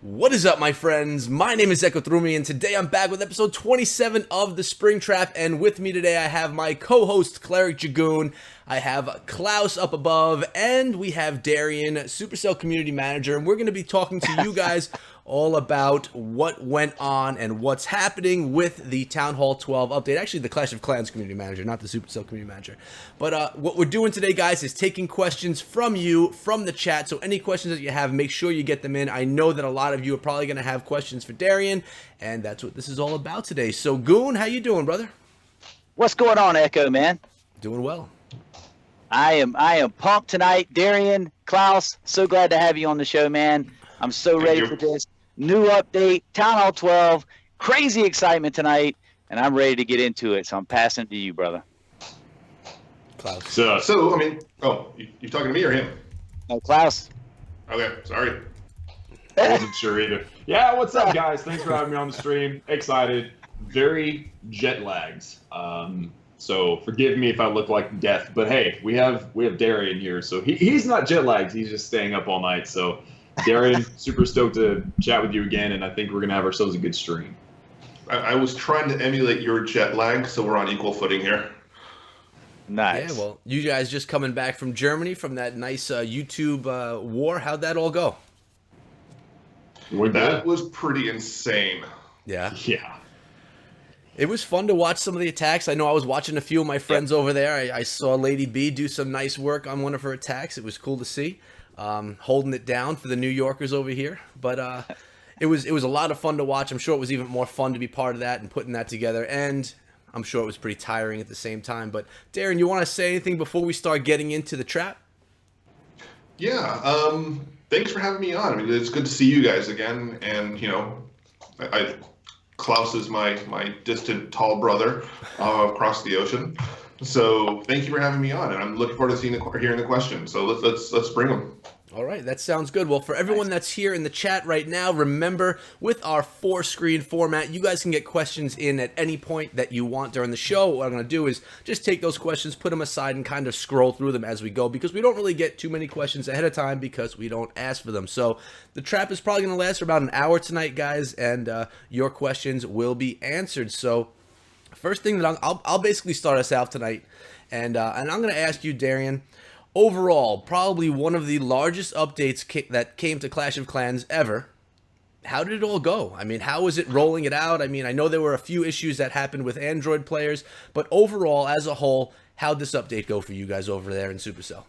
What is up, my friends? My name is Echo Thrumi, and today I'm back with episode 27 of The Spring Trap, and with me today I have my co-host, Cleric Jagoon, I have Klaus up above, and we have Darian, Supercell Community Manager, and we're going to be talking to you guys all about what went on and what's happening with the Town Hall 12 update. Actually, the Clash of Clans Community Manager, not the Supercell Community Manager. But what we're doing today, guys, is taking questions from you, from the chat. So any questions that you have, make sure you get them in. I know that a lot of you are probably going to have questions for Darian, and that's what this is all about today. So, Goon, how you doing, brother? What's going on, Echo, man? Doing well. I am pumped tonight. Darian, Klaus, so glad to have you on the show, man. I'm so ready for this. New update, Town Hall 12, crazy excitement tonight, and I'm ready to get into it. So I'm passing it to you, brother. Klaus. So I mean, you talking to me or him? No, Klaus. Okay, sorry. I wasn't sure either. Yeah, what's up, guys? Thanks for having me on the stream. Excited. Very jet lags. So forgive me if I look like death, but hey, we have Darian here, so he's not jet lagged. He's just staying up all night. So Darian, super stoked to chat with you again, and I think we're gonna have ourselves a good stream. I was trying to emulate your jet lag, so we're on equal footing here. Nice. Yeah, well, you guys just coming back from Germany from that nice YouTube war. How'd that all go? That was pretty insane. Yeah. Yeah. It was fun to watch some of the attacks. I know I was watching a few of my friends over there. I saw Lady B do some nice work on one of her attacks. It was cool to see. Holding it down for the New Yorkers over here. But it was a lot of fun to watch. I'm sure it was even more fun to be part of that and putting that together. And I'm sure it was pretty tiring at the same time. But Darren, you want to say anything before we start getting into the trap? Yeah, thanks for having me on. I mean, it's good to see you guys again. And, you know, Klaus is my distant tall brother across the ocean. So thank you for having me on, and I'm looking forward to hearing the questions. So let's bring them. All right, that sounds good. Well, for everyone that's here in the chat right now, remember, with our 4-screen format, you guys can get questions in at any point that you want during the show. What I'm going to do is just take those questions, put them aside, and kind of scroll through them as we go, because we don't really get too many questions ahead of time because we don't ask for them. So the trap is probably going to last for about an hour tonight, guys, and your questions will be answered. So first thing that I'll basically start us out tonight, and I'm going to ask you, Darian, overall, probably one of the largest updates that came to Clash of Clans ever. How did it all go? I mean, how was it rolling it out? I mean, I know there were a few issues that happened with Android players, but overall, as a whole, how'd this update go for you guys over there in Supercell?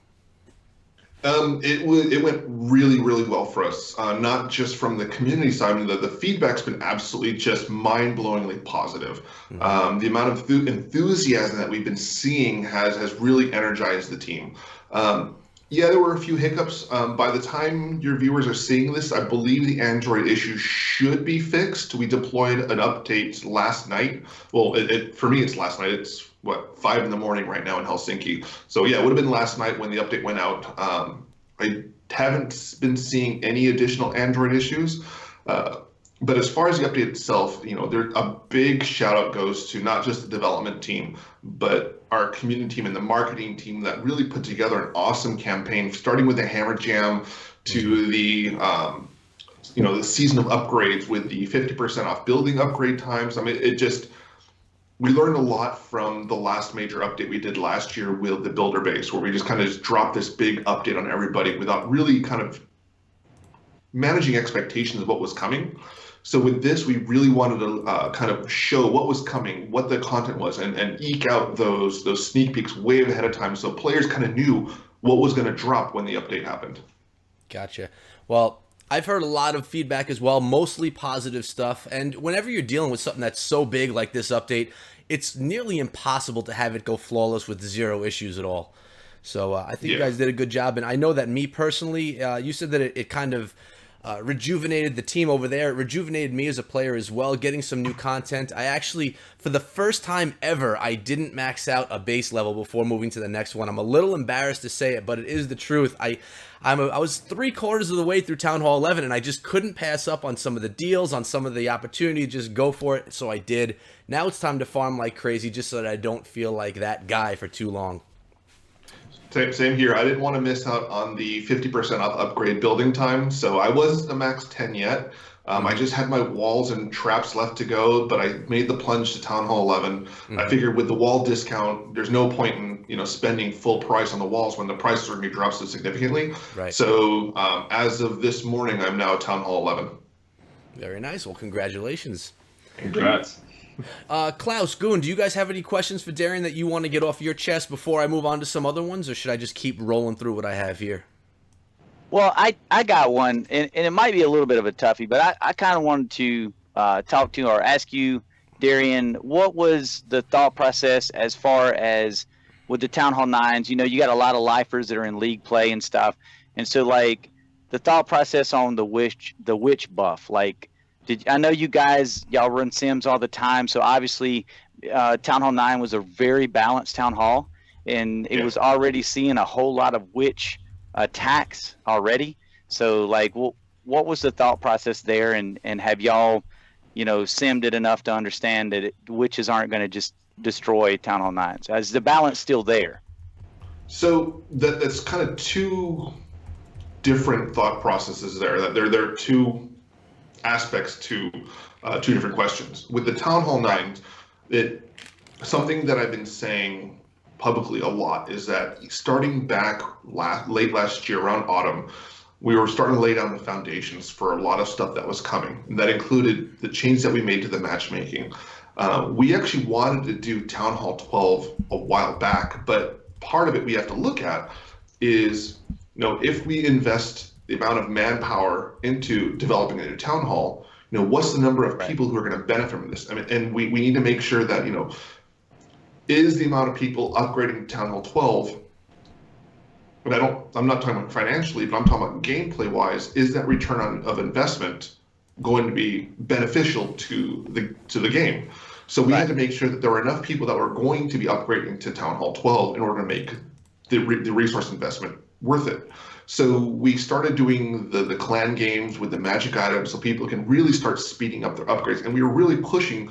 It went really, really well for us. Not just from the community side. I mean, the feedback's been absolutely just mind-blowingly positive. Mm-hmm. The amount of enthusiasm that we've been seeing has really energized the team. Yeah, there were a few hiccups. By the time your viewers are seeing this, I believe the Android issue should be fixed. We deployed an update last night. Well, for me, it's last night. It's 5 in the morning right now in Helsinki. So yeah, it would have been last night when the update went out. I haven't been seeing any additional Android issues. But as far as the update itself, you know, a big shout out goes to not just the development team, but our community team and the marketing team that really put together an awesome campaign, starting with the Hammer Jam to the the season of upgrades with the 50% off building upgrade times. I mean, we learned a lot from the last major update we did last year with the builder base, where we just kind of dropped this big update on everybody without really kind of managing expectations of what was coming. So with this, we really wanted to kind of show what was coming, what the content was, and eke out those sneak peeks way ahead of time, so players kind of knew what was going to drop when the update happened. Gotcha. Well, I've heard a lot of feedback as well, mostly positive stuff. And whenever you're dealing with something that's so big like this update, it's nearly impossible to have it go flawless with 0 issues at all. So I think you guys did a good job. And I know that me personally, you said that it kind of rejuvenated the team over there. It rejuvenated me as a player as well, getting some new content. I actually, for the first time ever, I didn't max out a base level before moving to the next one. I'm a little embarrassed to say it, but it is the truth. I was 3/4 of the way through Town Hall 11, and I just couldn't pass up on some of the deals, on some of the opportunity to just go for it, so I did. Now it's time to farm like crazy just so that I don't feel like that guy for too long. Same here. I didn't want to miss out on the 50% off upgrade building time, so I wasn't the max 10 yet. I just had my walls and traps left to go, but I made the plunge to Town Hall 11. I figured with the wall discount, there's no point in spending full price on the walls when the prices are going to be dropped so significantly. Right. So as of this morning, I'm now at Town Hall 11. Very nice. Well, congratulations. Congrats. Klaus, Goon, do you guys have any questions for Darian that you want to get off your chest before I move on to some other ones, or should I just keep rolling through what I have here? Well, I got one, and it might be a little bit of a toughie, but I kind of wanted to talk to or ask you, Darian, what was the thought process as far as with the Town Hall 9s? You got a lot of lifers that are in league play and stuff, and so like the thought process on the witch buff. Like, I know y'all run sims all the time, so obviously Town Hall 9 was a very balanced town hall, and it was already seeing a whole lot of witch attacks already. So like, what was the thought process there, and have y'all simmed it enough to understand that witches aren't going to just destroy Town Hall 9s? Is the balance still there? So that's kind of two different thought processes there. That there are two aspects to two different questions. With the Town Hall 9s, something that I've been saying publicly a lot is that starting back late last year around autumn, we were starting to lay down the foundations for a lot of stuff that was coming. And that included the change that we made to the matchmaking. We actually wanted to do Town Hall 12 a while back, but part of it we have to look at is, if we invest the amount of manpower into developing a new town hall, what's the number of people who are going to benefit from this? I mean, and we need to make sure that, is the amount of people upgrading Town Hall 12, but I'm not talking about financially, but I'm talking about gameplay wise, is that return of investment going to be beneficial to the game? So we had to make sure that there were enough people that were going to be upgrading to Town Hall 12 in order to make the resource investment worth it. So we started doing the clan games with the magic items so people can really start speeding up their upgrades. And we were really pushing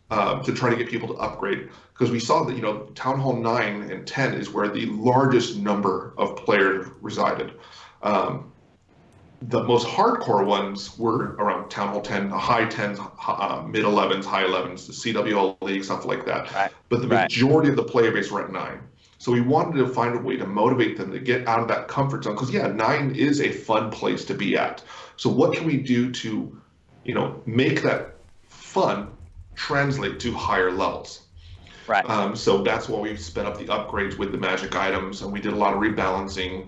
to try to get people to upgrade, because we saw that, Town Hall 9 and 10 is where the largest number of players resided. The most hardcore ones were around Town Hall 10, high 10s, mid 11s, high 11s, the CWL League, stuff like that. Right. But the majority of the player base were at 9. So we wanted to find a way to motivate them to get out of that comfort zone, because 9 is a fun place to be at. So what can we do to, make that fun translate to higher levels? Right. So that's why we sped up the upgrades with the magic items, and we did a lot of rebalancing.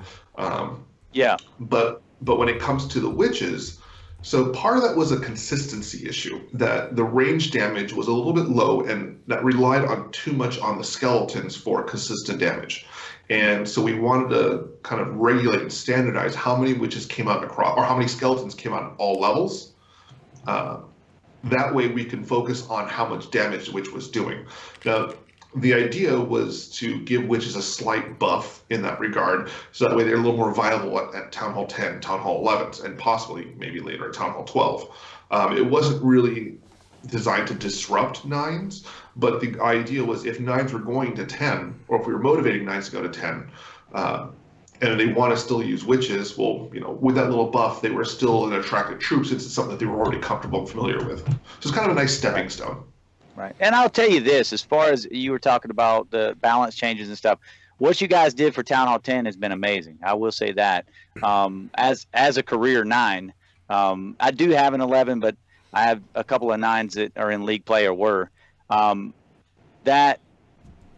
But when it comes to the witches, so part of that was a consistency issue, that the range damage was a little bit low, and that relied on too much on the skeletons for consistent damage. And so we wanted to kind of regulate and standardize how many witches came out across, or how many skeletons came out at all levels. That way we can focus on how much damage the witch was doing. Now, the idea was to give witches a slight buff in that regard, so that way they're a little more viable at Town Hall 10, Town Hall 11s, and possibly maybe later at Town Hall 12. It wasn't really designed to disrupt 9s, but the idea was if 9s were going to 10, or if we were motivating 9s to go to 10, and they want to still use witches, well, with that little buff, they were still an attractive troop, since it's something that they were already comfortable and familiar with. So it's kind of a nice stepping stone. Right. And I'll tell you this, as far as you were talking about the balance changes and stuff, what you guys did for Town Hall 10 has been amazing. I will say that. As a career 9, I do have an 11, but I have a couple of 9s that are in league play or were. That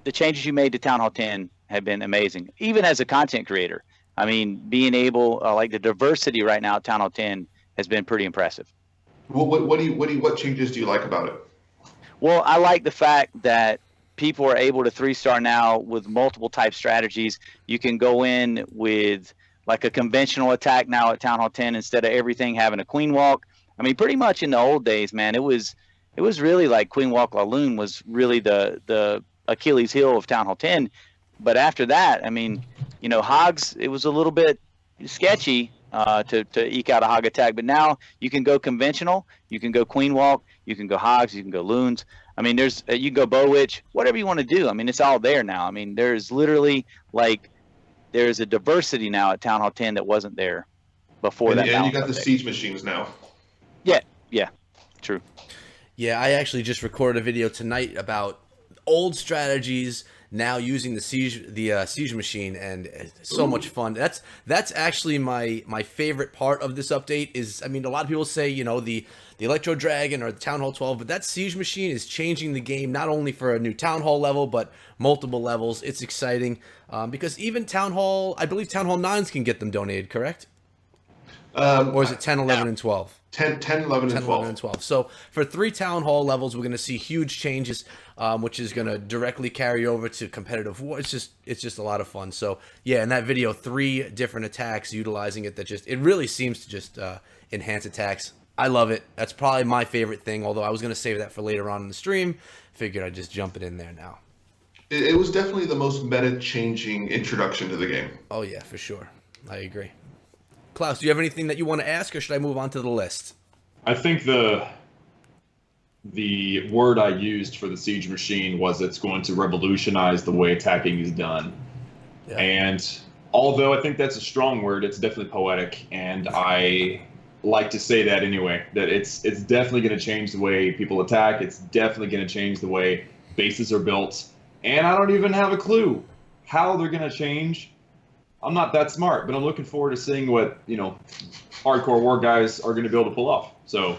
the changes you made to Town Hall 10 have been amazing. Even as a content creator, I mean, being able, like the diversity right now at Town Hall 10 has been pretty impressive. Well, what changes do you like about it? Well, I like the fact that people are able to 3-star now with multiple type strategies. You can go in with like a conventional attack now at Town Hall 10 instead of everything having a queen walk. I mean, pretty much in the old days, man, it was really like Queen Walk Laloon was really the Achilles heel of Town Hall 10. But after that, I mean, hogs, it was a little bit sketchy to eke out a hog attack. But now you can go conventional, you can go Queen Walk, you can go hogs, you can go loons. I mean, you can go bow witch, whatever you want to do. I mean, it's all there now. I mean, there's literally like there's a diversity now at Town Hall 10 that wasn't there before And that. you got the update. siege machines now. Yeah, true. Yeah, I actually just recorded a video tonight about old strategies now using the siege machine, and it's so much fun. That's actually my favorite part of this update. Is, I mean, a lot of people say, you know, the Electro Dragon or the Town Hall 12, but that siege machine is changing the game, not only for a new Town Hall level, but multiple levels. It's exciting because even Town Hall, I believe Town Hall 9s can get them donated, correct? Or is it 10, 11, and 12? 10, 11, and 12. 11, and 12. So for 3 Town Hall levels, we're going to see huge changes, which is going to directly carry over to competitive war. It's just a lot of fun. So yeah, in that video, 3 different attacks utilizing it that it really seems to just enhance attacks. I love it. That's probably my favorite thing, although I was going to save that for later on in the stream. Figured I'd just jump it in there now. It was definitely the most meta-changing introduction to the game. Oh yeah, for sure. I agree. Klaus, do you have anything that you want to ask, or should I move on to the list? I think the word I used for the siege machine was it's going to revolutionize the way attacking is done. Yeah. And although I think that's a strong word, it's definitely poetic, and I like to say that anyway, that it's definitely going to change the way people attack. It's definitely going to change the way bases are built, and I don't even have a clue how they're going to change. I'm not that smart, but I'm looking forward to seeing what, you know, hardcore war guys are going to be able to pull off. So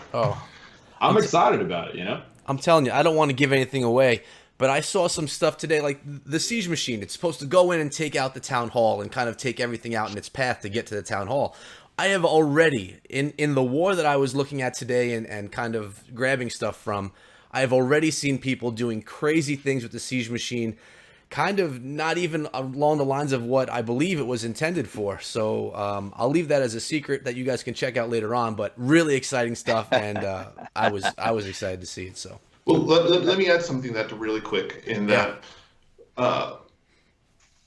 I'm excited about it, you know? I'm telling you, I don't want to give anything away, but I saw some stuff today, like the siege machine. It's supposed to go in and take out the town hall and kind of take everything out in its path to get to the town hall. I have already, in the war that I was looking at today and kind of grabbing stuff from, I have already seen people doing crazy things with the siege machine, kind of not even along the lines of what I believe it was intended for. So I'll leave that as a secret that you guys can check out later on, but really exciting stuff, and I was excited to see it. So well, let me add something that really quick in that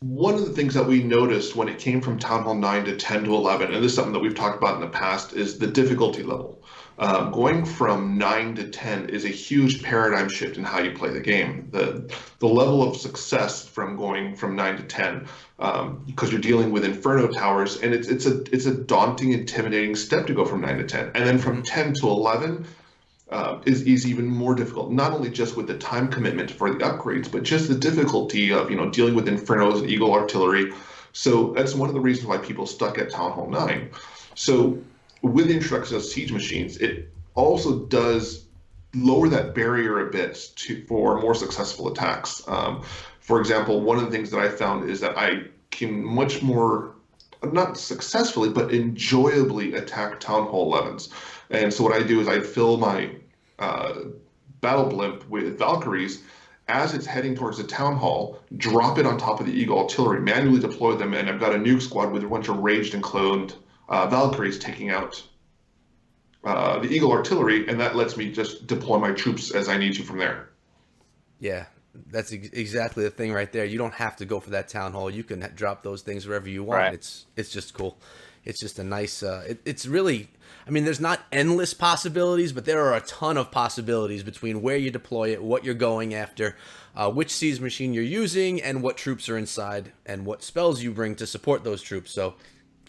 one of the things that we noticed when it came from Town Hall 9 to 10 to 11, and this is something that we've talked about in the past, is the difficulty level. Going from 9 to 10 is a huge paradigm shift in how you play the game. The level of success from going from 9 to 10, because you're dealing with Inferno towers, and it's a daunting, intimidating step to go from 9 to 10. And then from 10 to 11 is even more difficult, not only just with the time commitment for the upgrades, but just the difficulty of, you know, dealing with Infernos and Eagle artillery. So that's one of the reasons why people stuck at Town Hall 9. So with the introduction of siege machines, it also does lower that barrier a bit for more successful attacks. For example, one of the things that I found is that I can much more, not successfully, but enjoyably attack Town Hall 11s. And so what I do is I fill my battle blimp with Valkyries as it's heading towards the town hall, drop it on top of the Eagle artillery, manually deploy them, and I've got a nuke squad with a bunch of raged and cloned Valkyries taking out the Eagle artillery, and that lets me just deploy my troops as I need to from there. Yeah, that's exactly the thing right there. You don't have to go for that town hall. You can drop those things wherever you want. Right. It's just cool. It's just a nice. It's really. I mean, there's not endless possibilities, but there are a ton of possibilities between where you deploy it, what you're going after, which siege machine you're using, and what troops are inside, and what spells you bring to support those troops. So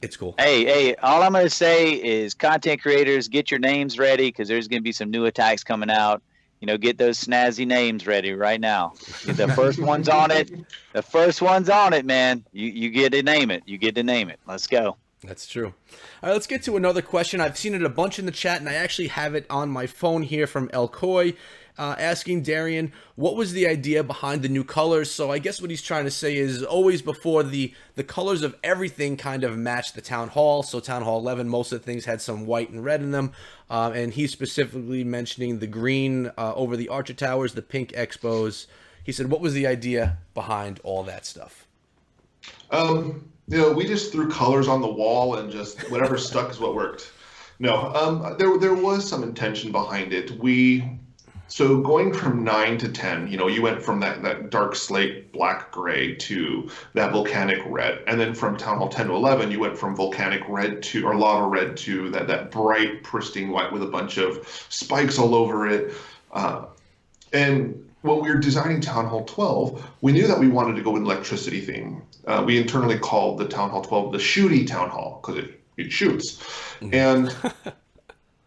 it's cool. Hey, all I'm going to say is content creators, get your names ready, because there's going to be some new attacks coming out. You know, get those snazzy names ready right now. Get the first one's on it. The first one's on it, man. You get to name it. You get to name it. Let's go. That's true. All right, let's get to another question. I've seen it a bunch in the chat, and I actually have it on my phone here from El Coy, asking Darian, what was the idea behind the new colors? So I guess what he's trying to say is always before the colors of everything kind of matched the Town Hall. So Town Hall 11, most of the things had some white and red in them. And he's specifically mentioning the green over the Archer Towers, the pink Expos. He said, what was the idea behind all that stuff? You know, we just threw colors on the wall and just whatever stuck is what worked. No, there was some intention behind it. So going from 9 to 10, you know, you went from that dark slate black gray to that volcanic red, and then from Town Hall 10 to 11, you went from volcanic red to, or lava red, to that bright pristine white with a bunch of spikes all over it. And when we were designing Town Hall 12, we knew that we wanted to go with electricity theme. We internally called the Town Hall 12 the shooty Town Hall because it shoots. And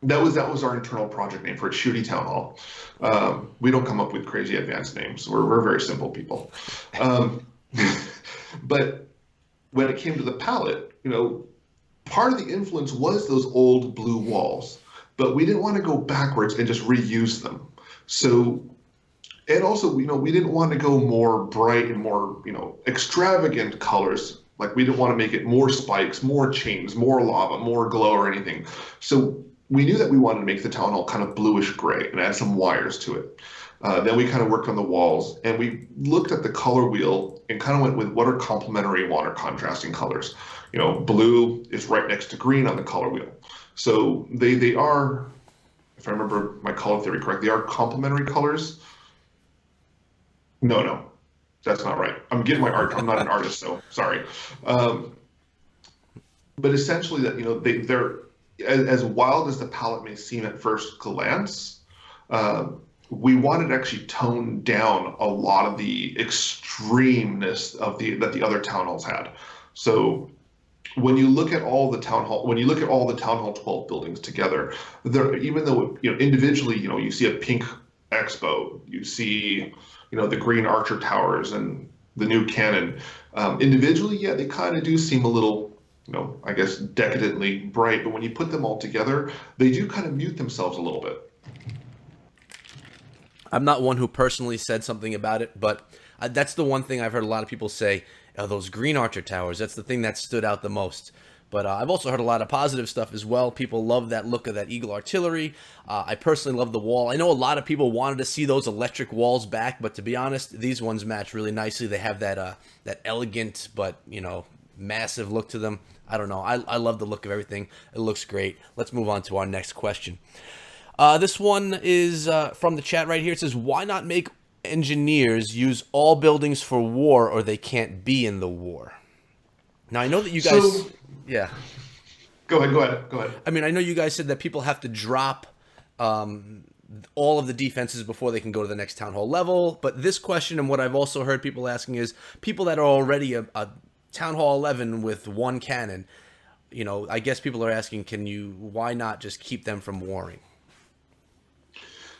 that was our internal project name for it, Shooty Town Hall. We don't come up with crazy advanced names. We're very simple people. But when it came to the palette, part of the influence was those old blue walls, but we didn't want to go backwards and just reuse them. So, and also, we didn't want to go more bright and more, extravagant colors. Like we didn't want to make it more spikes, more chains, more lava, more glow or anything. So we knew that we wanted to make the town hall kind of bluish gray and add some wires to it. Then we kind of worked on the walls and we looked at the color wheel and kind of went with what are complementary water contrasting colors. Blue is right next to green on the color wheel. So they are, if I remember my color theory correct, they are complementary colors. No, that's not right. I'm getting my art. I'm not an artist, so sorry. But essentially that, they're as wild as the palette may seem at first glance, we wanted to actually tone down a lot of the extremeness that the other town halls had. So when you look at all the town hall 12 buildings together, even though individually, you see a pink expo, you see the green archer towers and the new cannon. Individually, yeah, they kind of do seem a little, I guess decadently bright, but when you put them all together, they do kind of mute themselves a little bit. I'm not one who personally said something about it, but that's the one thing I've heard a lot of people say, those green archer towers, that's the thing that stood out the most. But I've also heard a lot of positive stuff as well. People love that look of that Eagle artillery. I personally love the wall. I know a lot of people wanted to see those electric walls back, but to be honest, these ones match really nicely. They have that elegant but, massive look to them. I don't know. I love the look of everything. It looks great. Let's move on to our next question. This one is from the chat right here. It says, why not make engineers use all buildings for war or they can't be in the war? Now, I know that you guys... Yeah. Go ahead. I mean, I know you guys said that people have to drop all of the defenses before they can go to the next town hall level. But this question and what I've also heard people asking is people that are already a town hall 11 with one cannon. I guess people are asking, why not just keep them from warring?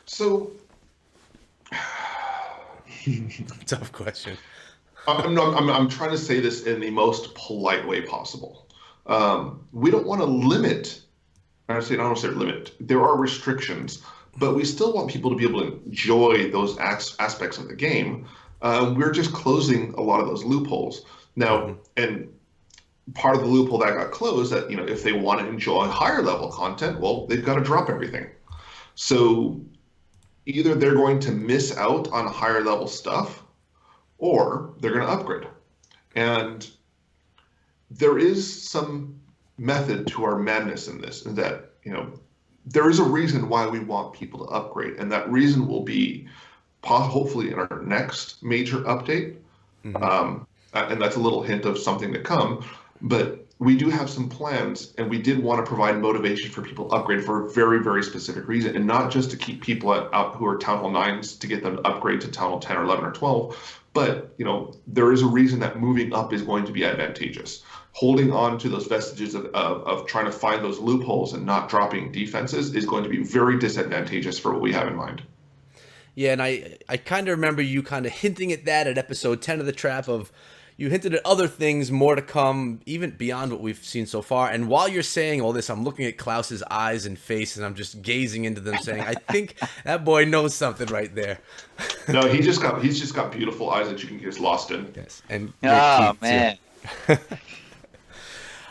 So, tough question. I'm trying to say this in the most polite way possible. We don't want to limit. I don't want to say limit. There are restrictions, but we still want people to be able to enjoy those aspects of the game. We're just closing a lot of those loopholes now, and part of the loophole that got closed that if they want to enjoy higher level content, well, they've got to drop everything. So either they're going to miss out on higher level stuff or they're going to upgrade. And there is some method to our madness in this, and that, there is a reason why we want people to upgrade. And that reason will be hopefully in our next major update. And that's a little hint of something to come. But we do have some plans, and we did want to provide motivation for people to upgrade for a very, very specific reason, and not just to keep people out who are Town Hall 9s to get them to upgrade to Town Hall 10 or 11 or 12. But, there is a reason that moving up is going to be advantageous. Holding on to those vestiges of trying to find those loopholes and not dropping defenses is going to be very disadvantageous for what we have in mind. Yeah, and I kind of remember you kind of hinting at that at episode 10 of The Trap of... You hinted at other things, more to come, even beyond what we've seen so far. And while you're saying all this, I'm looking at Klaus's eyes and face, and I'm just gazing into them, saying, "I think that boy knows something right there." No, he's just got beautiful eyes that you can get lost in. Yes, and man.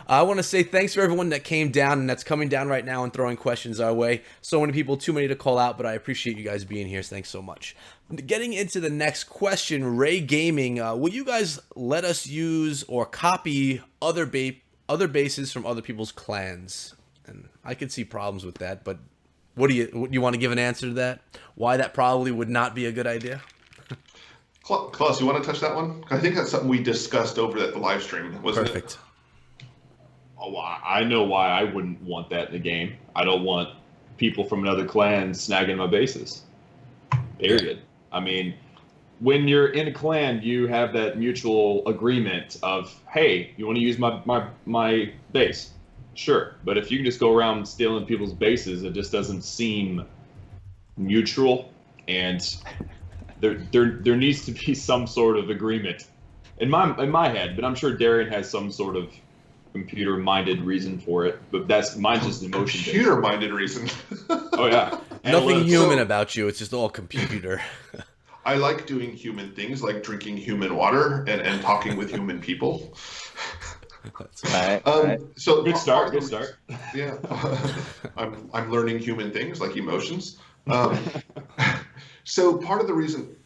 I want to say thanks for everyone that came down and that's coming down right now and throwing questions our way. So many people, too many to call out, but I appreciate you guys being here. Thanks so much. Getting into the next question, Ray Gaming, will you guys let us use or copy other bases from other people's clans? And I could see problems with that, but what do you want to give an answer to that? Why that probably would not be a good idea? Klaus, you want to touch that one? I think that's something we discussed over at the live stream, wasn't it? Perfect. Oh, I know why I wouldn't want that in the game. I don't want people from another clan snagging my bases. Period. I mean, when you're in a clan, you have that mutual agreement of, hey, you want to use my base? Sure. But if you can just go around stealing people's bases, it just doesn't seem mutual. And there needs to be some sort of agreement in my head, but I'm sure Darian has some sort of computer-minded reason for it. But mine's just emotion-based. Computer-minded reason. Oh yeah, Nothing human about you. It's just all computer. I like doing human things, like drinking human water and talking with human people. Right. So good start. Good start. Yeah, I'm learning human things like emotions. So part of the reason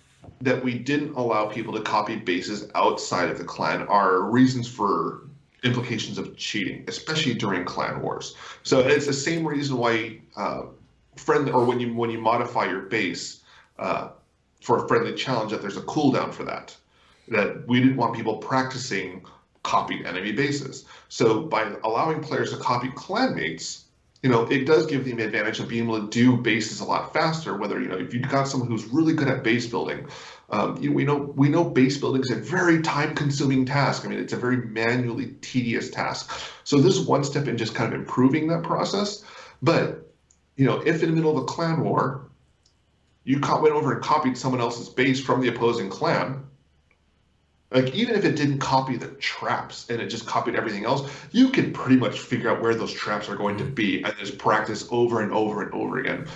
that we didn't allow people to copy bases outside of the clan are reasons for implications of cheating, especially during clan wars. So it's the same reason why when you modify your base for a friendly challenge, that there's a cooldown for that. That we didn't want people practicing copying enemy bases. So by allowing players to copy clanmates, it does give them the advantage of being able to do bases a lot faster. Whether if you've got someone who's really good at base building, we know base building is a very time-consuming task. I mean, it's a very manually tedious task. So this is one step in just kind of improving that process. But if in the middle of a clan war, you went over and copied someone else's base from the opposing clan, like even if it didn't copy the traps and it just copied everything else, you can pretty much figure out where those traps are going to be and just practice over and over and over again.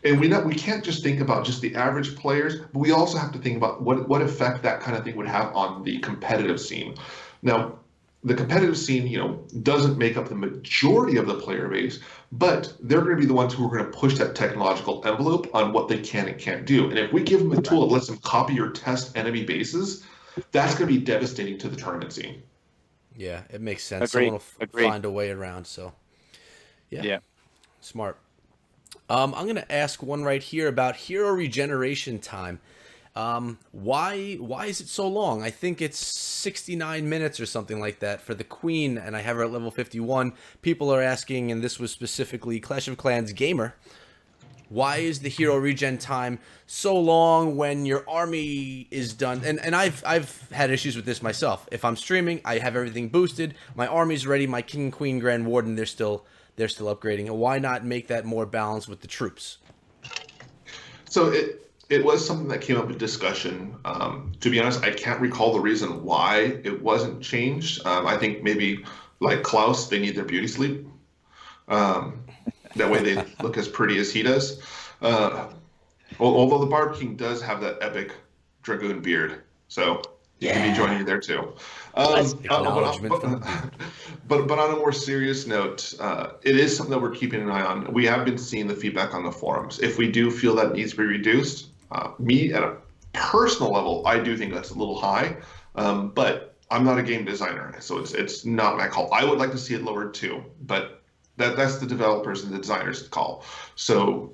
And we can't just think about just the average players, but we also have to think about what effect that kind of thing would have on the competitive scene. Now, the competitive scene, doesn't make up the majority of the player base, but they're going to be the ones who are going to push that technological envelope on what they can and can't do. And if we give them a tool that lets them copy or test enemy bases, that's going to be devastating to the tournament scene. Yeah, it makes sense. Agreed. Someone will find a way around. So, yeah. Smart. I'm going to ask one right here about hero regeneration time. Why is it so long? I think it's 69 minutes or something like that for the Queen, and I have her at level 51. People are asking, and this was specifically Clash of Clans Gamer, why is the hero regen time so long when your army is done? And I've had issues with this myself. If I'm streaming, I have everything boosted, my army's ready, my King, Queen, Grand Warden, they're still upgrading. And why not make that more balanced with the troops? So it was something that came up in discussion. To be honest, I can't recall the reason why it wasn't changed. I think maybe like Klaus, they need their beauty sleep. That way they look as pretty as he does. Although the Barb King does have that epic dragoon beard, so he can be joining you there too. But on a more serious note, it is something that we're keeping an eye on. We have been seeing the feedback on the forums. If we do feel that needs to be reduced, me at a personal level, I do think that's a little high. But I'm not a game designer, so it's not my call. I would like to see it lowered too, but that's the developers and the designers' call. So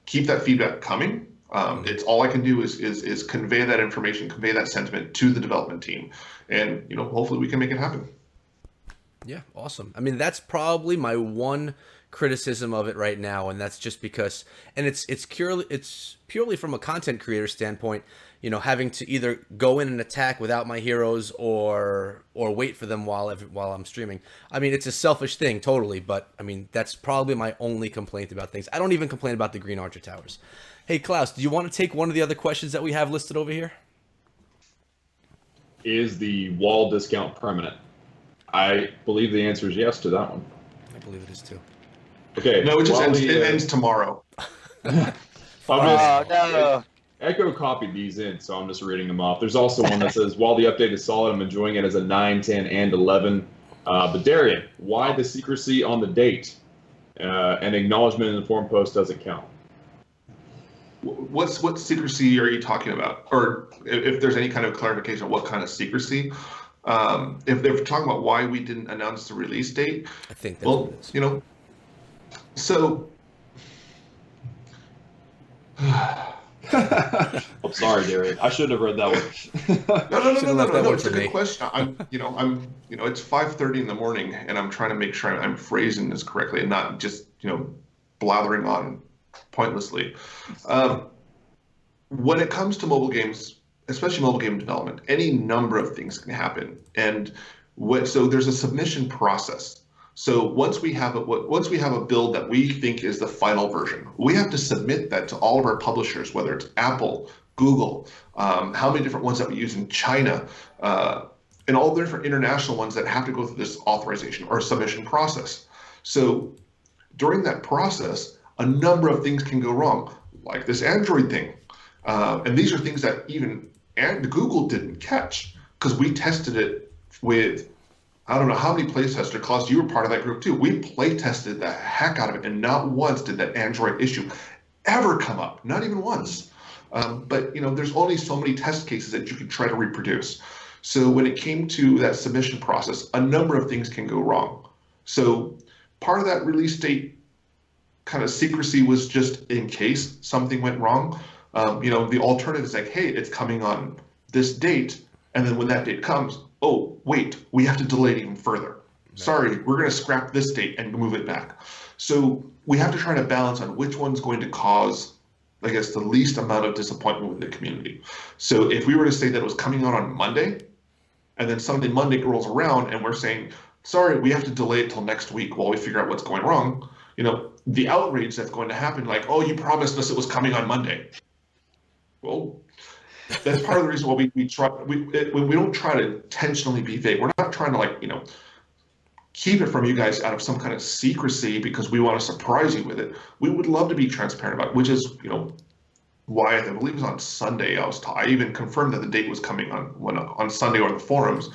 keep that feedback coming. It's all I can do is convey that information, convey that sentiment to the development team, and hopefully we can make it happen. Yeah, awesome. I mean, that's probably my one criticism of it right now, and that's just because, and it's purely from a content creator standpoint, having to either go in and attack without my heroes or wait for them while I'm streaming. I mean, it's a selfish thing, totally, but I mean, that's probably my only complaint about things. I don't even complain about the Green Archer Towers. Hey, Klaus, do you want to take one of the other questions that we have listed over here? Is the wall discount permanent? I believe the answer is yes to that one. I believe it is too. Okay. No, it ends tomorrow. No. Echo copied these in, so I'm just reading them off. There's also one that says, while the update is solid, I'm enjoying it as a 9, 10, and 11. But Darian, why the secrecy on the date? And acknowledgement in the forum post doesn't count. What secrecy are you talking about? Or if there's any kind of clarification on what kind of secrecy? If they're talking about why we didn't announce the release date, I think that's what it is. So I'm sorry, Darian. I shouldn't have read that one. No. It's a good question. It's 5:30 in the morning, and I'm trying to make sure I'm phrasing this correctly and not just blathering on pointlessly. when it comes to mobile games, especially mobile game development, any number of things can happen. And so there's a submission process. So once we have a build that we think is the final version, we have to submit that to all of our publishers, whether it's Apple, Google, how many different ones that we use in China, and all the different international ones that have to go through this authorization or submission process. So during that process, a number of things can go wrong, like this Android thing. And these are things that even Google didn't catch, because we tested it with, I don't know how many play testers. Klaus, you were part of that group too. We play tested the heck out of it, and not once did that Android issue ever come up, not even once. But there's only so many test cases that you can try to reproduce. So when it came to that submission process, a number of things can go wrong. So part of that release date kind of secrecy was just in case something went wrong. The alternative is like, hey, it's coming on this date, and then when that date comes, oh, wait, we have to delay it even further. Sorry, we're going to scrap this date and move it back. So we have to try to balance on which one's going to cause, I guess, the least amount of disappointment with the community. So if we were to say that it was coming out on Monday, and then Sunday, Monday rolls around, and we're saying, sorry, we have to delay it till next week while we figure out what's going wrong, the outrage that's going to happen, like, oh, you promised us it was coming on Monday. Well, that's part of the reason why we don't try to intentionally be vague. We're not trying to keep it from you guys out of some kind of secrecy because we want to surprise you with it. We would love to be transparent about it, which is why I believe it was on Sunday. I even confirmed that the date was coming on Sunday on the forums,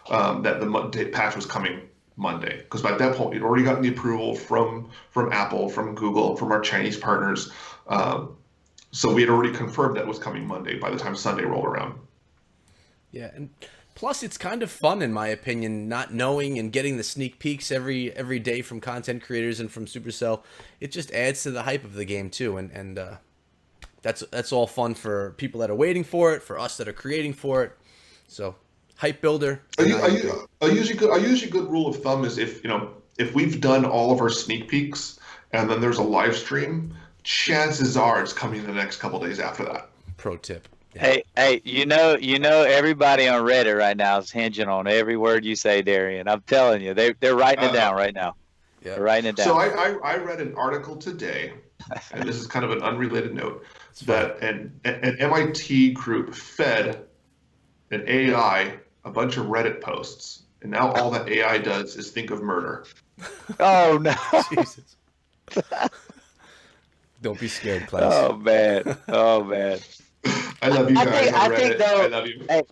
that the patch was coming Monday, because by that point we'd already gotten the approval from Apple, from Google, from our Chinese partners. So we had already confirmed that was coming Monday by the time Sunday rolled around. Yeah, and plus it's kind of fun, in my opinion, not knowing and getting the sneak peeks every day from content creators and from Supercell. It just adds to the hype of the game too, and that's all fun for people that are waiting for it, for us that are creating for it. So hype builder. A usually good rule of thumb is if we've done all of our sneak peeks and then there's a live stream, chances are it's coming the next couple days after that. Pro tip. Yeah. Hey, everybody on Reddit right now is hinging on every word you say, Darian. I'm telling you, they're writing it down right now. Yeah. They're writing it down. So I read an article today, and this is kind of an unrelated note, that an MIT group fed an AI a bunch of Reddit posts, and now all that AI does is think of murder. Oh no! Jesus. Don't be scared, Klaus. Oh man! I love you guys on Reddit. I love you. Hey,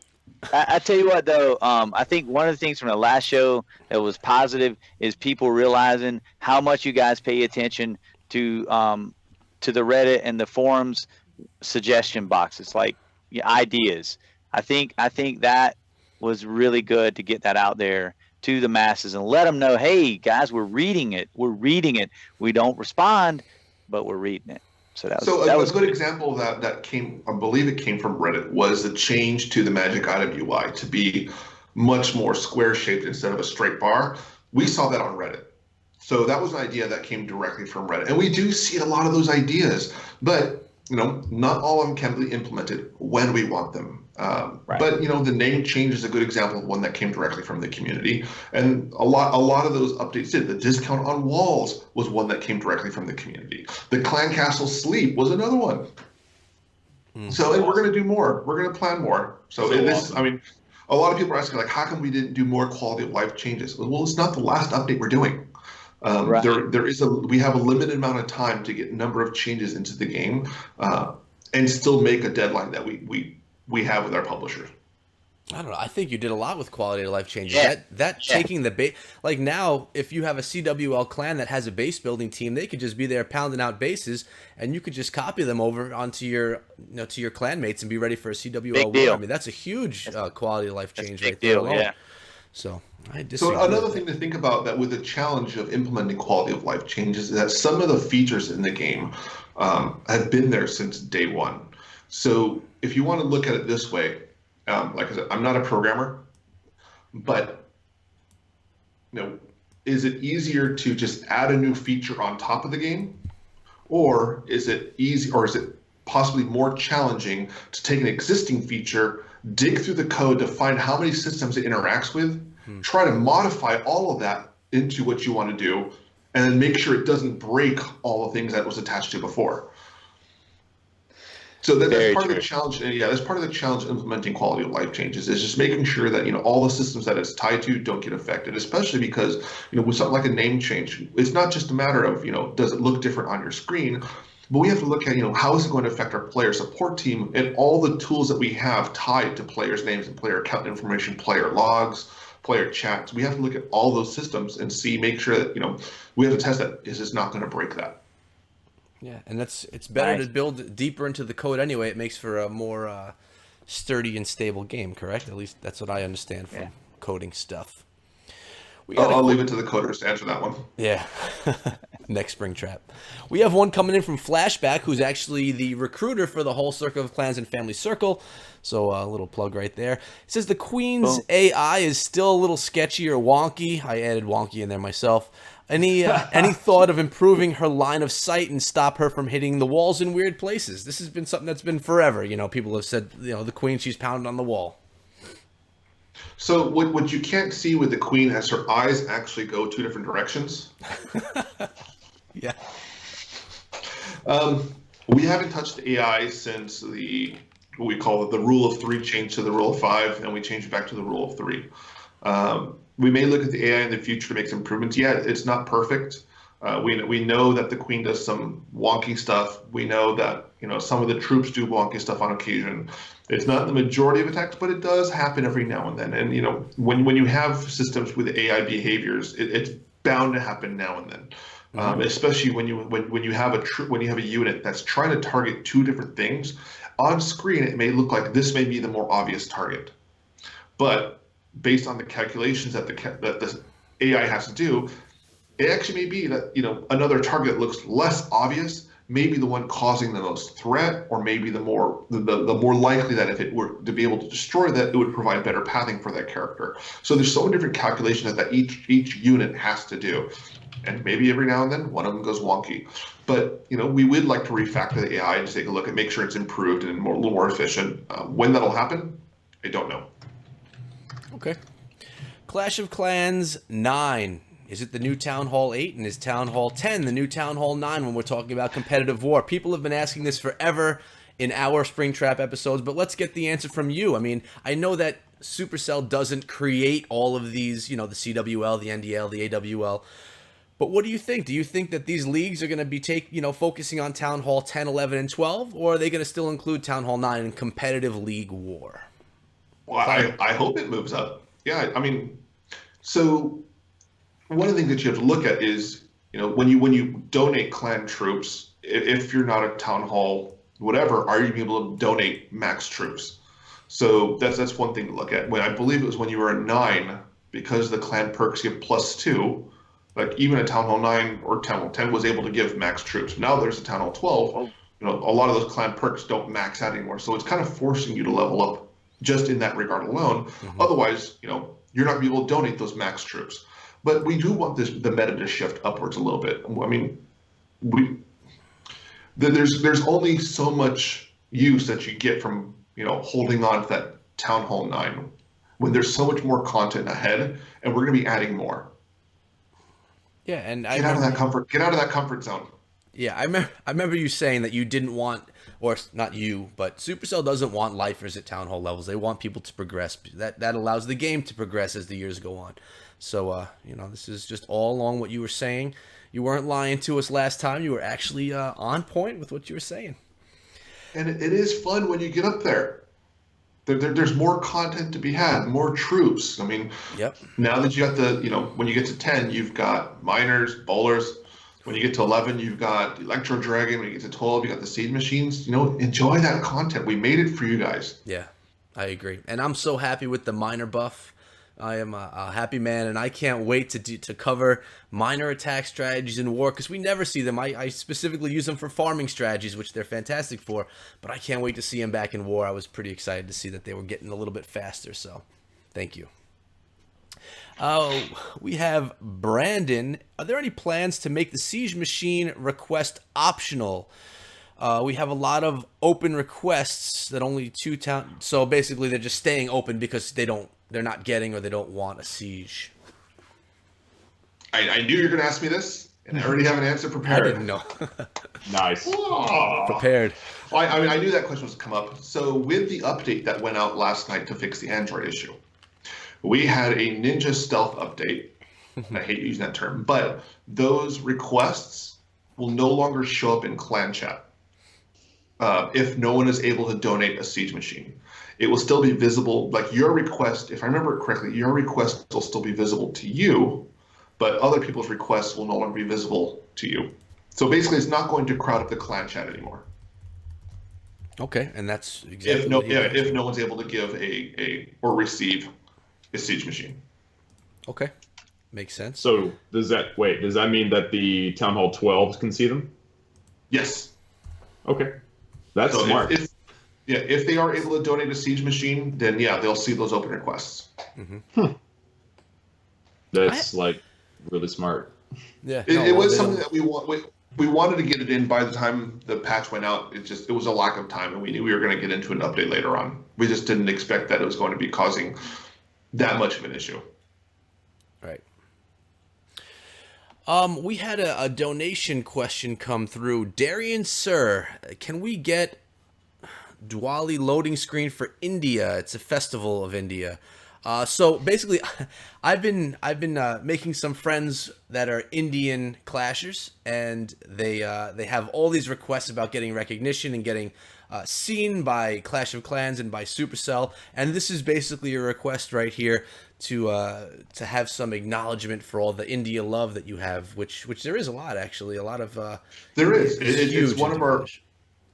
I tell you what, though, I think one of the things from the last show that was positive is people realizing how much you guys pay attention to the Reddit and the forums suggestion boxes, like ideas. I think that was really good to get that out there to the masses and let them know, hey, guys, we're reading it. We don't respond, but we're reading it. So that was a good example of that came, I believe it came from Reddit, was the change to the Magic Item UI to be much more square shaped instead of a straight bar. We saw that on Reddit. So that was an idea that came directly from Reddit. And we do see a lot of those ideas, but not all of them can be implemented when we want them. Right. But the name change is a good example of one that came directly from the community, and a lot of those updates did. The discount on walls was one that came directly from the community. The Clan Castle Sleep was another one. So and we're going to do more. We're going to plan more. So this, I mean, a lot of people are asking, like, how come we didn't do more quality of life changes? Well, it's not the last update we're doing. Right. We have a limited amount of time to get a number of changes into the game, and still make a deadline that we have with our publishers. I don't know. I think you did a lot with quality of life changes. Yeah. Taking the base, like now, if you have a CWL clan that has a base building team, they could just be there pounding out bases, and you could just copy them over onto your, to your clan mates and be ready for a CWL war. I mean, that's a huge quality of life change right there alone. Yeah. So I disagree. So another thing to think about that with the challenge of implementing quality of life changes is that some of the features in the game have been there since day one. So if you want to look at it this way, like I said, I'm not a programmer, but is it easier to just add a new feature on top of the game, or is it possibly more challenging to take an existing feature, dig through the code to find how many systems it interacts with, try to modify all of that into what you want to do, and then make sure it doesn't break all the things that it was attached to before. So that's part of the challenge. Yeah, that's part of the challenge implementing quality of life changes, is just making sure that, all the systems that it's tied to don't get affected, especially because, with something like a name change, it's not just a matter of, does it look different on your screen, but we have to look at, how is it going to affect our player support team and all the tools that we have tied to players' names and player account information, player logs, player chats. We have to look at all those systems and make sure that, we have to test that. Is this not going to break that? Yeah, and it's better to build deeper into the code anyway. It makes for a more sturdy and stable game, correct? At least that's what I understand from coding stuff. I'll leave it to the coders to answer that one. Yeah. Next spring trap. We have one coming in from Flashback, who's actually the recruiter for the whole Circle of Clans and Family Circle. So a little plug right there. It says the Queen's AI is still a little sketchy or wonky. I added wonky in there myself. Any thought of improving her line of sight and stop her from hitting the walls in weird places? This has been something that's been forever. People have said, the Queen, she's pounding on the wall. So what you can't see with the Queen is her eyes actually go two different directions. Yeah. We haven't touched AI since what we call the rule of 3 changed to the rule of 5, and we changed back to the rule of 3. We may look at the AI in the future to make some improvements. Yeah, it's not perfect. We know that the Queen does some wonky stuff. We know that some of the troops do wonky stuff on occasion. It's not the majority of attacks, but it does happen every now and then. And when you have systems with AI behaviors, it's bound to happen now and then. Especially when you have a unit that's trying to target two different things on screen. It may look like this may be the more obvious target, but based on the calculations that the AI has to do, it actually may be that another target looks less obvious, maybe the one causing the most threat, or maybe the more likely that if it were to be able to destroy that, it would provide better pathing for that character. So there's so many different calculations that each unit has to do, and maybe every now and then one of them goes wonky. But we would like to refactor the AI and take a look and make sure it's improved and a little more efficient. When that'll happen, I don't know. Okay. Clash of Clans 9. Is it the new Town Hall 8, and is Town Hall 10 the new Town Hall 9 when we're talking about competitive war? People have been asking this forever in our Spring Trap episodes, but let's get the answer from you. I mean, I know that Supercell doesn't create all of these, the CWL, the NDL, the AWL, but what do you think? Do you think that these leagues are going to be focusing on Town Hall 10, 11, and 12, or are they going to still include Town Hall 9 in competitive league war? Well, I hope it moves up. Yeah, I mean, so one of the things that you have to look at is, when you donate clan troops, if you're not a town hall, whatever, are you able to donate max troops? So that's one thing to look at. When I believe it was when you were a 9, because the clan perks give +2, like even a town hall 9 or town hall 10 was able to give max troops. Now there's a town hall 12. A lot of those clan perks don't max out anymore, so it's kind of forcing you to level up just in that regard alone. Mm-hmm. Otherwise, you're not going to be able to donate those max troops. But we do want the meta to shift upwards a little bit. I mean, there's only so much use that you get from holding on to that Town Hall 9 when there's so much more content ahead, and we're going to be adding more. Yeah, and get out of that comfort zone. Yeah, I remember you saying that you didn't want, or not you, but Supercell doesn't want lifers at Town Hall levels. They want people to progress. That allows the game to progress as the years go on. So, this is just all along what you were saying. You weren't lying to us last time. You were actually on point with what you were saying. And it is fun when you get up there. There's more content to be had, more troops. I mean, yep. Now that you got when you get to 10, you've got miners, bowlers. When you get to 11, you've got Electro Dragon. When you get to 12, you got the seed machines. Enjoy that content. We made it for you guys. Yeah, I agree. And I'm so happy with the miner buff. I am a happy man, and I can't wait to cover miner attack strategies in war, because we never see them. I specifically use them for farming strategies, which they're fantastic for, but I can't wait to see them back in war. I was pretty excited to see that they were getting a little bit faster, so thank you. We have Brandon. Are there any plans to make the siege machine request optional? we have a lot of open requests that only 2 town. So basically, they're just staying open because they're not getting or they don't want a siege. I knew you were going to ask me this, and I already have an answer prepared. I didn't know. Nice. Prepared. Well, I mean, I knew that question was come up. So with the update that went out last night to fix the Android issue, we had a Ninja Stealth update. I hate using that term, but those requests will no longer show up in clan chat if no one is able to donate a siege machine. It will still be visible, like your request, if I remember it correctly, your request will still be visible to you, but other people's requests will no longer be visible to you. So basically, it's not going to crowd up the clan chat anymore. Okay, and that's exactly if no one's able to give or receive a siege machine. Okay, makes sense. So does that mean that the Town Hall 12s can see them? Yes. Okay, that's so smart. If they are able to donate a siege machine, then yeah, they'll see those open requests. That's like really smart. Yeah, it was something that we wanted to get it in by the time the patch went out. It was a lack of time, and we knew we were going to get into an update later on. We just didn't expect that it was going to be causing that much of an issue. Right. We had a donation question come through. Darian, sir, can we get Diwali loading screen for India? It's a festival of India. So basically, I've been making some friends that are Indian clashers, and they have all these requests about getting recognition and getting seen by Clash of Clans and by Supercell, and this is basically a request right here to have some acknowledgement for all the India love that you have, which there is a lot, actually, a lot of. There is. It's one of our.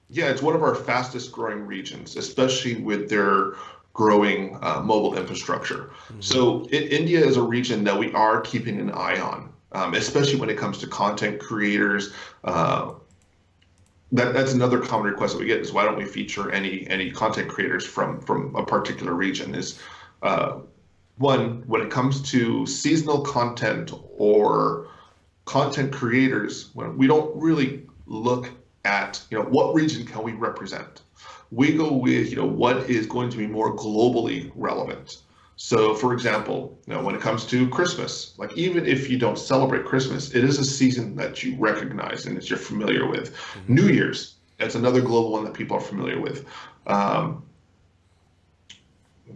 Yeah, it's one of our fastest growing regions, especially with their growing mobile infrastructure. So India is a region that we are keeping an eye on, especially when it comes to content creators. That's another common request that we get is why don't we feature any content creators from a particular region? Is one, when it comes to seasonal content or content creators, when we don't really look at what region can we represent. We go with what is going to be more globally relevant. So for example, when it comes to Christmas, like even if you don't celebrate Christmas, it is a season that you recognize and that you're familiar with. New Year's, that's another global one that people are familiar with.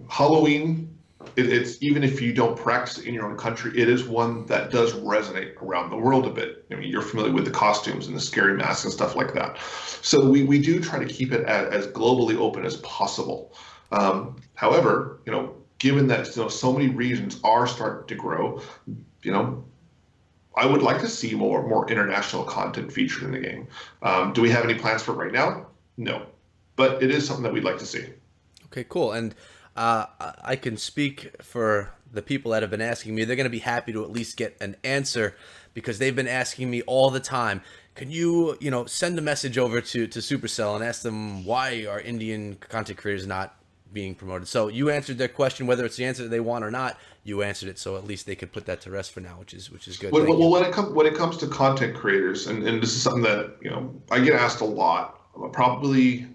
Halloween, it's even if you don't practice it in your own country, it is one that does resonate around the world a bit. I mean, you're familiar with the costumes and the scary masks and stuff like that. So we do try to keep it as globally open as possible. However, given that so many regions are starting to grow, I would like to see more international content featured in the game. Do we have any plans for it right now? No, but it is something that we'd like to see. Okay, cool. And I can speak for the people that have been asking me. They're going to be happy to at least get an answer because they've been asking me all the time. Can you, send a message over to Supercell and ask them why are Indian content creators not being promoted? So you answered their question, whether it's the answer that they want or not. You answered it, so at least they could put that to rest for now, which is good. Well, when it comes to content creators, and this is something that I get asked a lot, probably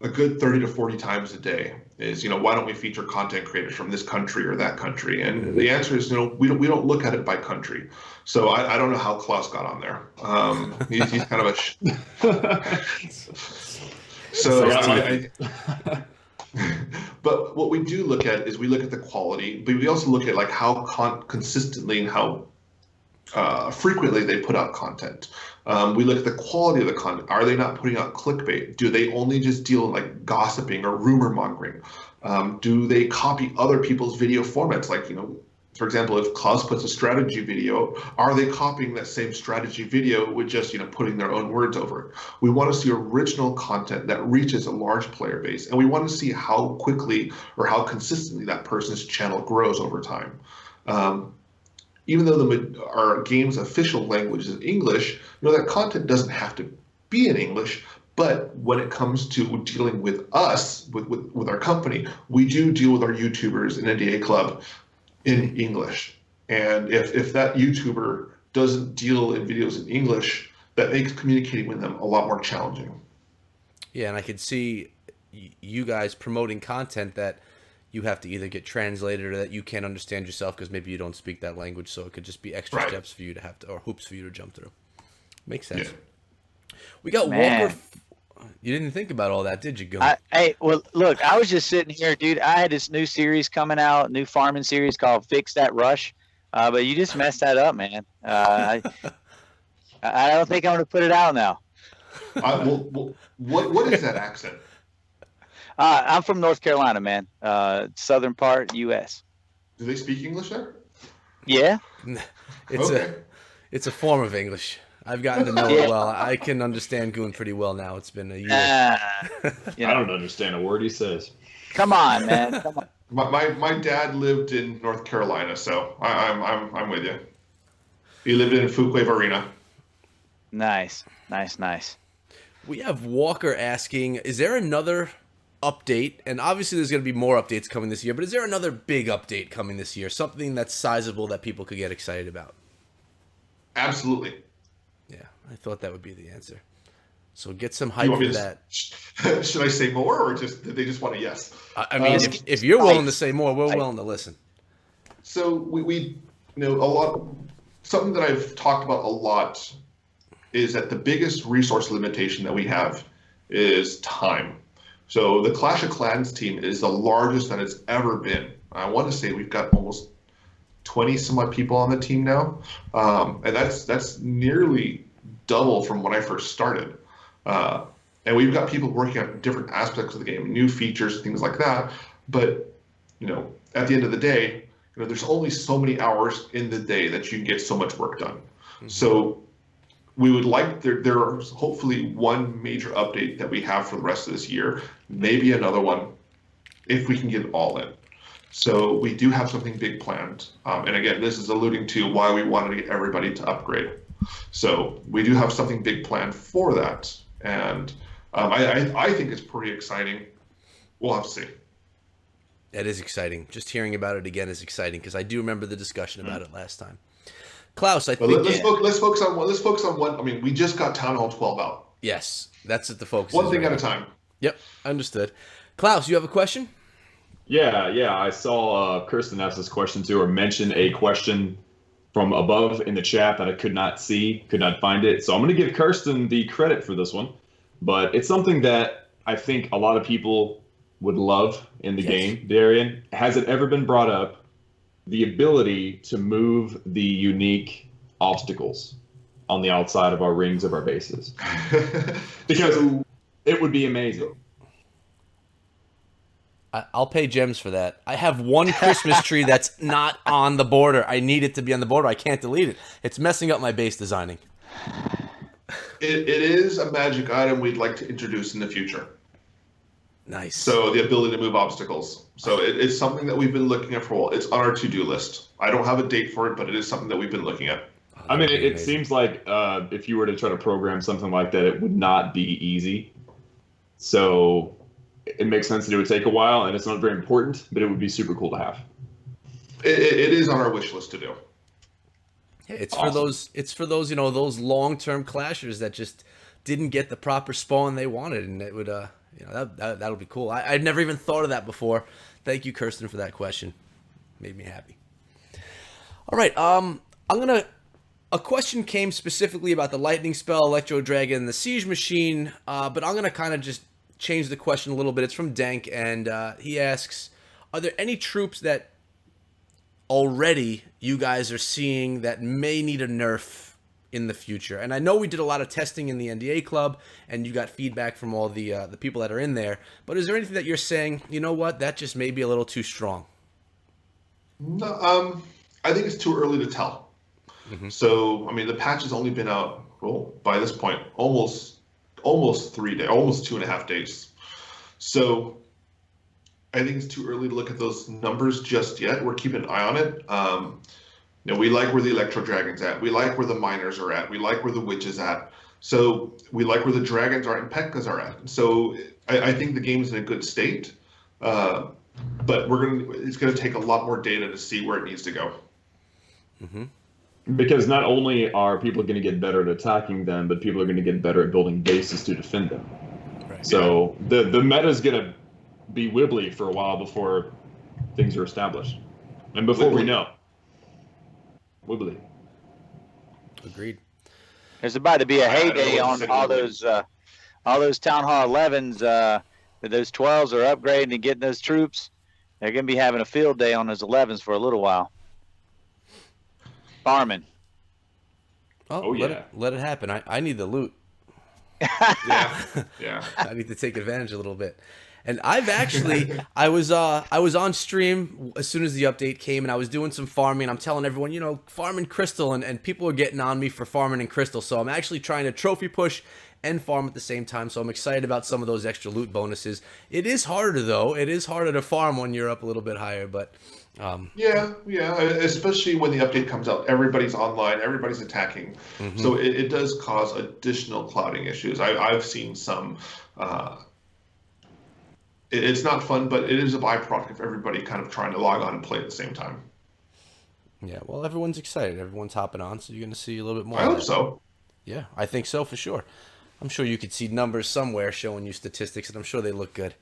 a good 30 to 40 times a day, is why don't we feature content creators from this country or that country? And the answer is we don't look at it by country. So I don't know how KLAUS got on there. He's kind of a but what we do look at is we look at the quality, but we also look at like how consistently and how frequently they put out content. We look at the quality of the content. Are they not putting out clickbait? Do they only just deal in like gossiping or rumor mongering? Do they copy other people's video formats? Like, for example, if KLAUS puts a strategy video, are they copying that same strategy video with just, putting their own words over it? We want to see original content that reaches a large player base, and we want to see how quickly or how consistently that person's channel grows over time. Even though our game's official language is English, that content doesn't have to be in English. But when it comes to dealing with us, with our company, we do deal with our YouTubers in NDA Club in English. And if that YouTuber doesn't deal in videos in English, that makes communicating with them a lot more challenging. Yeah, and I could see you guys promoting content that you have to either get translated or that you can't understand yourself because maybe you don't speak that language, so it could just be extra Right. steps for you to have to, or hoops for you to jump through. Makes sense. Yeah. We got Man. Walker. You didn't think about all that, did you, Goon? Hey, well, look, I was just sitting here, dude. I had this new series coming out, new farming series called Fix That Rush. But you just messed that up, man. I don't think I'm going to put it out now. What is that accent? I'm from North Carolina, man. Southern part, U.S. Do they speak English there? Yeah. It's a form of English. I've gotten to know it well. I can understand Goon pretty well now. It's been a year. I don't understand a word he says. Come on, man. Come on. My dad lived in North Carolina, so I'm with you. He lived in Fuquay Arena. Nice. We have Walker asking, is there another update? And obviously there's going to be more updates coming this year, but is there another big update coming this year? Something that's sizable that people could get excited about? Absolutely. Yeah, I thought that would be the answer. So get some hype for that. Should I say more, or did they just want a yes? I mean, if you're willing to say more, we're willing to listen. So we something that I've talked about a lot is that the biggest resource limitation that we have is time. So the Clash of Clans team is the largest that it's ever been. I want to say we've got almost 20 some odd people on the team now, and that's nearly double from when I first started. And we've got people working on different aspects of the game, new features, things like that. But at the end of the day, there's only so many hours in the day that you can get so much work done. Mm-hmm. So we would like there are hopefully one major update that we have for the rest of this year, maybe another one if we can get it all in. So we do have something big planned. And again, this is alluding to why we wanted to get everybody to upgrade. So we do have something big planned for that. And I think it's pretty exciting. We'll have to see. That is exciting. Just hearing about it again is exciting because I do remember the discussion about it last time. Klaus, I think let's focus on one. I mean, we just got Town Hall 12 out. Yes, that's at the focus. One thing at a time. Yep, understood. Klaus, you have a question? Yeah. I saw Kirsten ask this question too, or mention a question from above in the chat that I could not find it. So I'm going to give Kirsten the credit for this one, but it's something that I think a lot of people would love in the game. Darian, has it ever been brought up, the ability to move the unique obstacles on the outside of our rings of our bases? Because it would be amazing. I'll pay gems for that. I have one Christmas tree that's not on the border. I need it to be on the border. I can't delete it. It's messing up my base designing. It is a magic item we'd like to introduce in the future. Nice. So the ability to move obstacles. So it's something that we've been looking at for a while. It's on our to-do list. I don't have a date for it, but it is something that we've been looking at. I mean, it seems like if you were to try to program something like that, it would not be easy. So it makes sense that it would take a while, and it's not very important, but it would be super cool to have. It is on our wish list to do. It's awesome. For those those long-term clashers that just didn't get the proper spawn they wanted, and it would that'll be cool. I'd never even thought of that before. Thank you, Kirsten, for that question. Made me happy. All right, a question came specifically about the lightning spell, Electro Dragon, and the siege machine, but I'm gonna kind of just change the question a little bit. It's from Dank, and he asks, are there any troops that already you guys are seeing that may need a nerf in the future? And I know we did a lot of testing in the NDA club, and you got feedback from all the people that are in there, but is there anything that you're saying, you know what, that just may be a little too strong? No, I think it's too early to tell. Mm-hmm. So, I mean, the patch has only been out, by this point, almost 3 days, almost 2.5 days. So I think it's too early to look at those numbers just yet. We're keeping an eye on it. We like where the Electro Dragon's at. We like where the miners are at. We like where the witch is at. So we like where the dragons are and P.E.K.K.A.s are at. So I think the game is in a good state. But it's going to take a lot more data to see where it needs to go. Mm-hmm. Because not only are people going to get better at attacking them, but people are going to get better at building bases to defend them. Right. So the meta is going to be wibbly for a while before things are established, and before we know, wibbly. Agreed. There's about to be a heyday know on what all to those Town Hall 11s. Those 12s are upgrading and getting those troops. They're going to be having a field day on those 11s for a little while. Farming. Oh yeah. Let it happen. I need the loot. Yeah. I need to take advantage a little bit. And I've actually, I was on stream as soon as the update came, and I was doing some farming. I'm telling everyone, you know, farming crystal, and people are getting on me for farming and crystal. So I'm actually trying to trophy push and farm at the same time. So I'm excited about some of those extra loot bonuses. It is harder though. It is harder to farm when you're up a little bit higher, but. Yeah, especially when the update comes out, everybody's online, everybody's attacking, so it does cause additional clouding issues. I've seen some. It's not fun, but it is a byproduct of everybody kind of trying to log on and play at the same time. Yeah, well, everyone's excited. Everyone's hopping on, so you're going to see a little bit more. I hope so. Yeah, I think so for sure. I'm sure you could see numbers somewhere showing you statistics, and I'm sure they look good.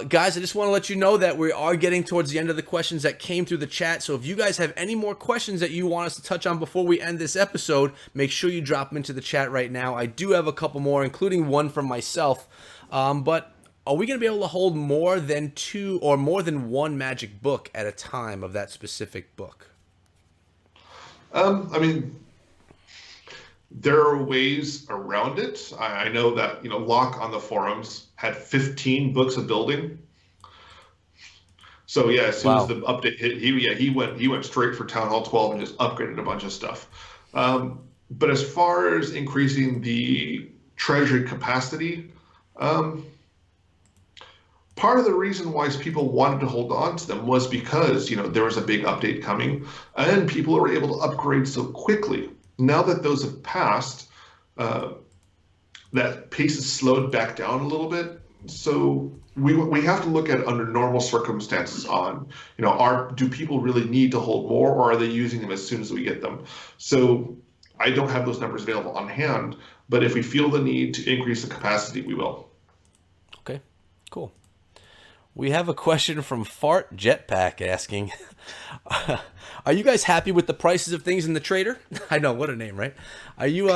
Guys, I just want to let you know that we are getting towards the end of the questions that came through the chat. So if you guys have any more questions that you want us to touch on before we end this episode, make sure you drop them into the chat right now. I do have a couple more, including one from myself. But are we going to be able to hold more than 2 or more than 1 magic book at a time of that specific book? I mean, there are ways around it. I know that, Locke on the forums had 15 books of building. So yeah, as soon as the update hit, he went straight for Town Hall 12 and just upgraded a bunch of stuff. But as far as increasing the treasury capacity, part of the reason why people wanted to hold on to them was because there was a big update coming, and people were able to upgrade so quickly. Now that those have passed, that pace is slowed back down a little bit. So we have to look at it under normal circumstances on, do people really need to hold more, or are they using them as soon as we get them? So I don't have those numbers available on hand, but if we feel the need to increase the capacity, we will. Okay, cool. We have a question from Fart Jetpack asking, are you guys happy with the prices of things in the trader? I know, what a name, right? Are you,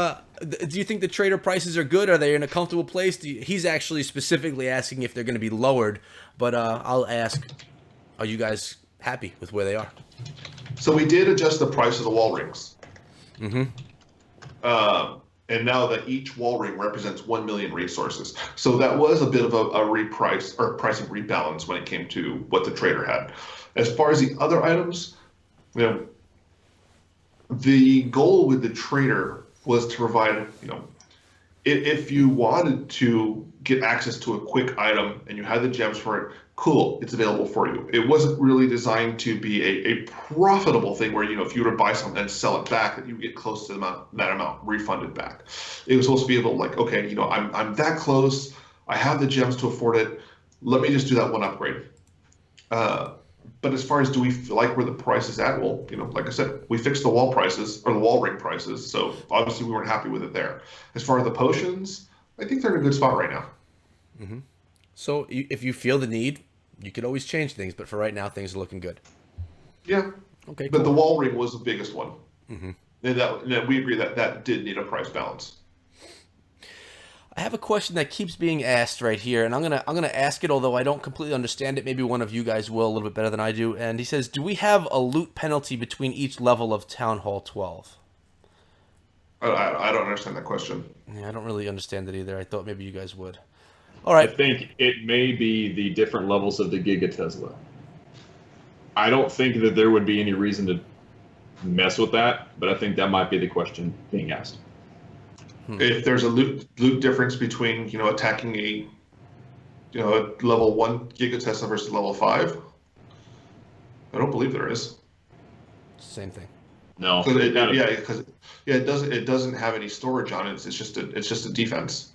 do you think the trader prices are good? Are they in a comfortable place? He's actually specifically asking if they're going to be lowered, but I'll ask, are you guys happy with where they are? So we did adjust the price of the wall rings. And now that each wall ring represents 1 million resources. So that was a bit of a reprice or pricing rebalance when it came to what the trader had. As far as the other items, the goal with the trader was to provide, if you wanted to get access to a quick item and you had the gems for it, cool, it's available for you. It wasn't really designed to be a profitable thing where, if you were to buy something and sell it back, that you get close to that amount refunded back. It was supposed to be able to, like, okay, I'm that close, I have the gems to afford it, let me just do that one upgrade. But as far as do we like where the price is at, well, like I said, we fixed the wall prices, or the wall ring prices, so obviously we weren't happy with it there. As far as the potions, I think they're in a good spot right now. So if you feel the need, you could always change things, but for right now, things are looking good. Yeah. Okay, but cool. The wall ring was the biggest one. And we agree that did need a price balance. I have a question that keeps being asked right here, and I'm gonna ask it, although I don't completely understand it. Maybe one of you guys will a little bit better than I do. And he says, do we have a loot penalty between each level of Town Hall 12? I don't understand that question. Yeah, I don't really understand it either. I thought maybe you guys would. All right. I think it may be the different levels of the Giga Tesla. I don't think that there would be any reason to mess with that, but I think that might be the question being asked. If there's a loot difference between attacking a level 1 Giga Tesla versus level 5, I don't believe there is. Same thing. No. Because it doesn't have any storage on it. It's just a defense.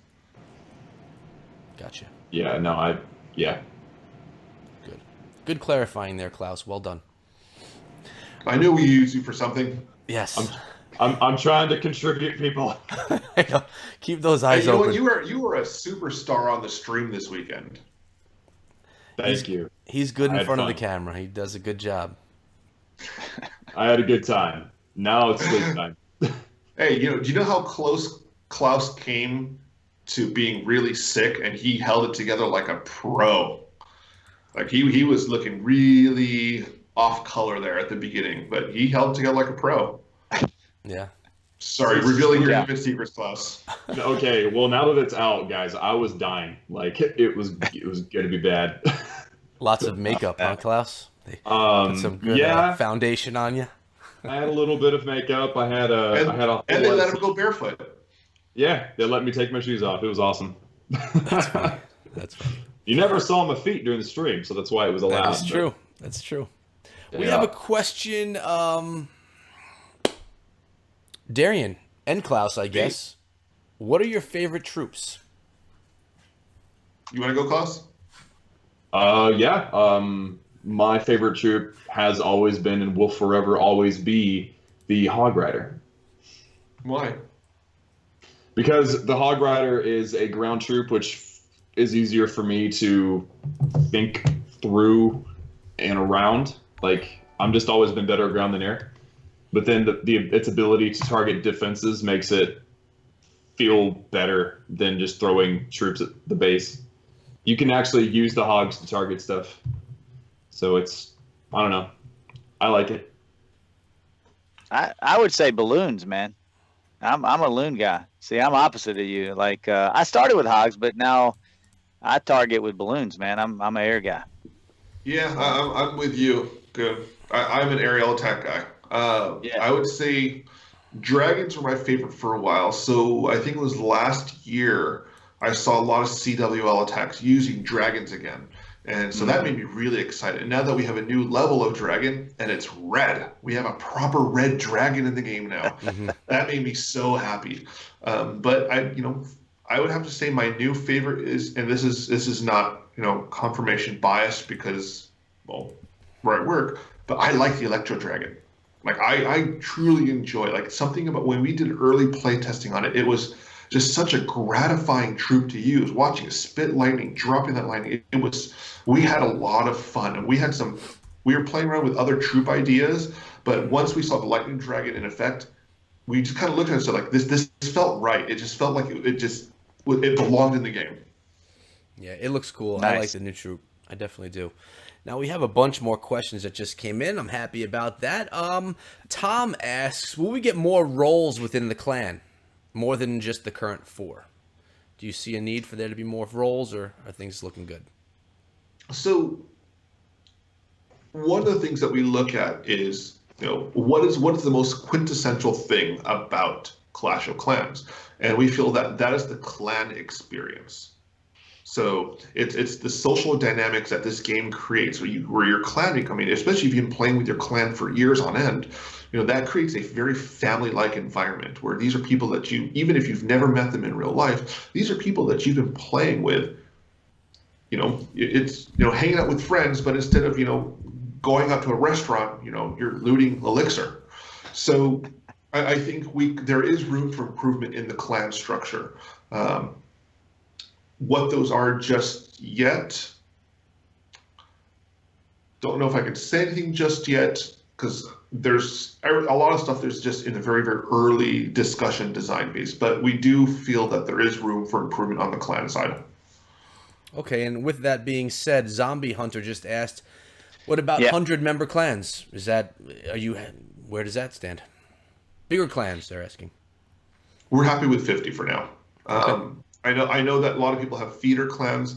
Gotcha. Yeah. No. Good clarifying there, Klaus. Well done. I knew we used you for something. Yes. I'm trying to contribute, people. Keep those Hey, eyes you know open. what? You were a superstar on the stream this weekend. Thank you. He's good I in had front of the fun. camera. He does a good job. I had a good time. Now it's sleep time. Hey, do you know how close Klaus came to being really sick, and he held it together like a pro. Like he was looking really off color there at the beginning, but he held it together like a pro. Yeah. Sorry, revealing your Yeah. intimate secrets, Klaus. Okay, well now that it's out, guys, I was dying. Like it was gonna be bad. Lots of makeup, huh, Klaus? They put some good Yeah, foundation on you. I had a little bit of makeup. I had a whole And they lot let of him go barefoot. yeah, they let me take my shoes off. It was awesome. That's funny. That's funny. You never saw my feet during the stream, so that's why it was allowed. That is true. That's true. We Yeah. have a question. Darian and Klaus, I guess. What are your favorite troops? You want to go, Klaus? Yeah. My favorite troop has always been and will forever always be the Hog Rider. Why? Because the Hog Rider is a ground troop, which is easier for me to think through and around. Like, I'm just always been better at ground than air. But then its ability to target defenses makes it feel better than just throwing troops at the base. You can actually use the hogs to target stuff. So it's, I don't know. I like it. I would say balloons, man. I'm a loon guy. See, I'm opposite of you. Like I started with hogs, but now I target with balloons, man. I'm an air guy. Yeah, I'm with you. Good. I'm an aerial attack guy. Yeah. I would say dragons were my favorite for a while. So I think it was last year I saw a lot of CWL attacks using dragons again. And so that made me really excited. And now that we have a new level of dragon and it's red, we have a proper red dragon in the game now. That made me so happy. But I would have to say my new favorite is, and this is not confirmation bias because, well, we're at work, but I like the Electro Dragon. Like I truly enjoy like something about when we did early play testing on it. It was just such a gratifying troop to use. Watching it spit lightning, dropping that lightning, we had a lot of fun, and we were playing around with other troop ideas. But once we saw the lightning dragon in effect, we just kind of looked at it and said like this felt right. It just felt like it belonged in the game. Yeah, it looks cool. Nice. I like the new troop. I definitely do. Now we have a bunch more questions that just came in. I'm happy about that. Tom asks, will we get more roles within the clan? More than just the current 4? Do you see a need for there to be more roles, or are things looking good? So one of the things that we look at is, what is the most quintessential thing about Clash of Clans? And we feel that is the clan experience. So it's the social dynamics that this game creates where your clan becoming, especially if you've been playing with your clan for years on end, that creates a very family-like environment where these are people that even if you've never met them in real life, these are people that you've been playing with. It's hanging out with friends, but instead of going out to a restaurant, you're looting elixir. So I think there is room for improvement in the clan structure. What those are just yet, don't know if I can say anything just yet, because there's a lot of stuff that's just in a very, very early discussion design phase, but we do feel that there is room for improvement on the clan side. Okay, and with that being said, Zombie Hunter just asked, what about 100-member clans? Where does that stand? Bigger clans, they're asking. We're happy with 50 for now. Okay. I know that a lot of people have feeder clans.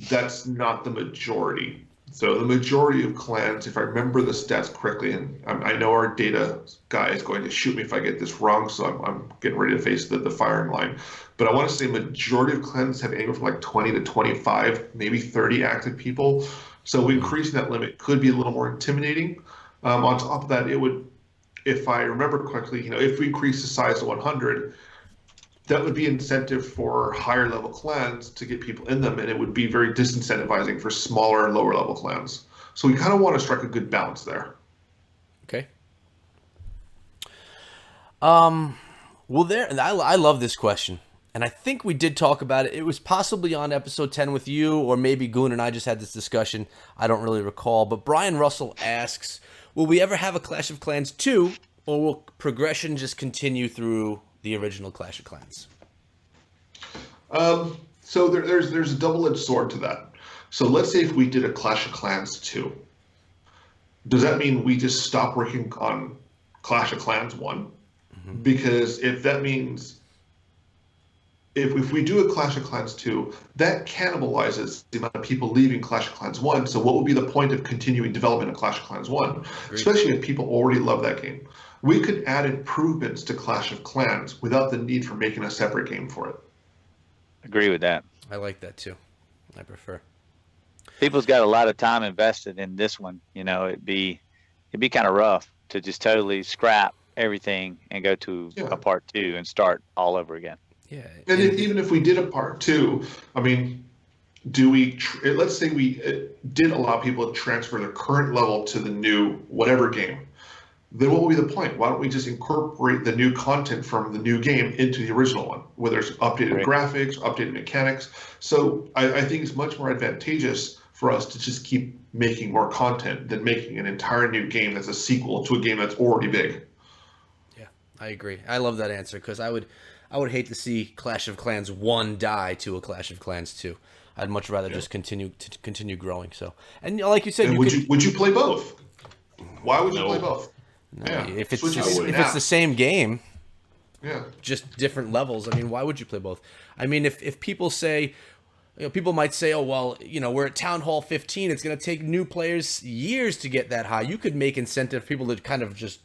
That's not the majority. So the majority of clans, if I remember the stats correctly, and I know our data guy is going to shoot me if I get this wrong, so I'm getting ready to face the firing line. But I want to say majority of clans have anywhere from like 20 to 25, maybe 30 active people. So increasing that limit could be a little more intimidating. On top of that, it would, if I remember correctly, if we increase the size to 100, that would be incentive for higher level clans to get people in them, and it would be very disincentivizing for smaller and lower level clans. So we kind of want to strike a good balance there. Okay. Well, I love this question. And I think we did talk about it. It was possibly on episode 10 with you, or maybe Goon and I just had this discussion. I don't really recall. But Brian Russell asks, will we ever have a Clash of Clans 2, or will progression just continue through the original Clash of Clans? So there's a double-edged sword to that. So let's say if we did a Clash of Clans 2, does that mean we just stop working on Clash of Clans 1? Mm-hmm. Because if that means if we do a Clash of Clans 2, that cannibalizes the amount of people leaving Clash of Clans 1. So what would be the point of continuing development of Clash of Clans 1? Agreed. Especially if people already love that game. We could add improvements to Clash of Clans without the need for making a separate game for it. Agree with that. I like that too. I prefer. People's got a lot of time invested in this one. You know, it'd be kind of rough to just totally scrap everything and go to a part 2 and start all over again. Yeah. And even if we did a part 2, I mean, do we? Let's say we did allow people to transfer their current level to the new whatever game. Then what would be the point? Why don't we just incorporate the new content from the new game into the original one, where there's updated graphics, updated mechanics? So I think it's much more advantageous for us to just keep making more content than making an entire new game that's a sequel to a game that's already big. Yeah, I agree. I love that answer because I would hate to see Clash of Clans 1 die to a Clash of Clans 2. I'd much rather just continue growing. So, and like you said, would you play both? Why would you play both? No, yeah. If it's the same game, just different levels. I mean, why would you play both? I mean, if people say, people might say, oh well, we're at Town Hall 15. It's going to take new players years to get that high. You could make incentive for people to kind of just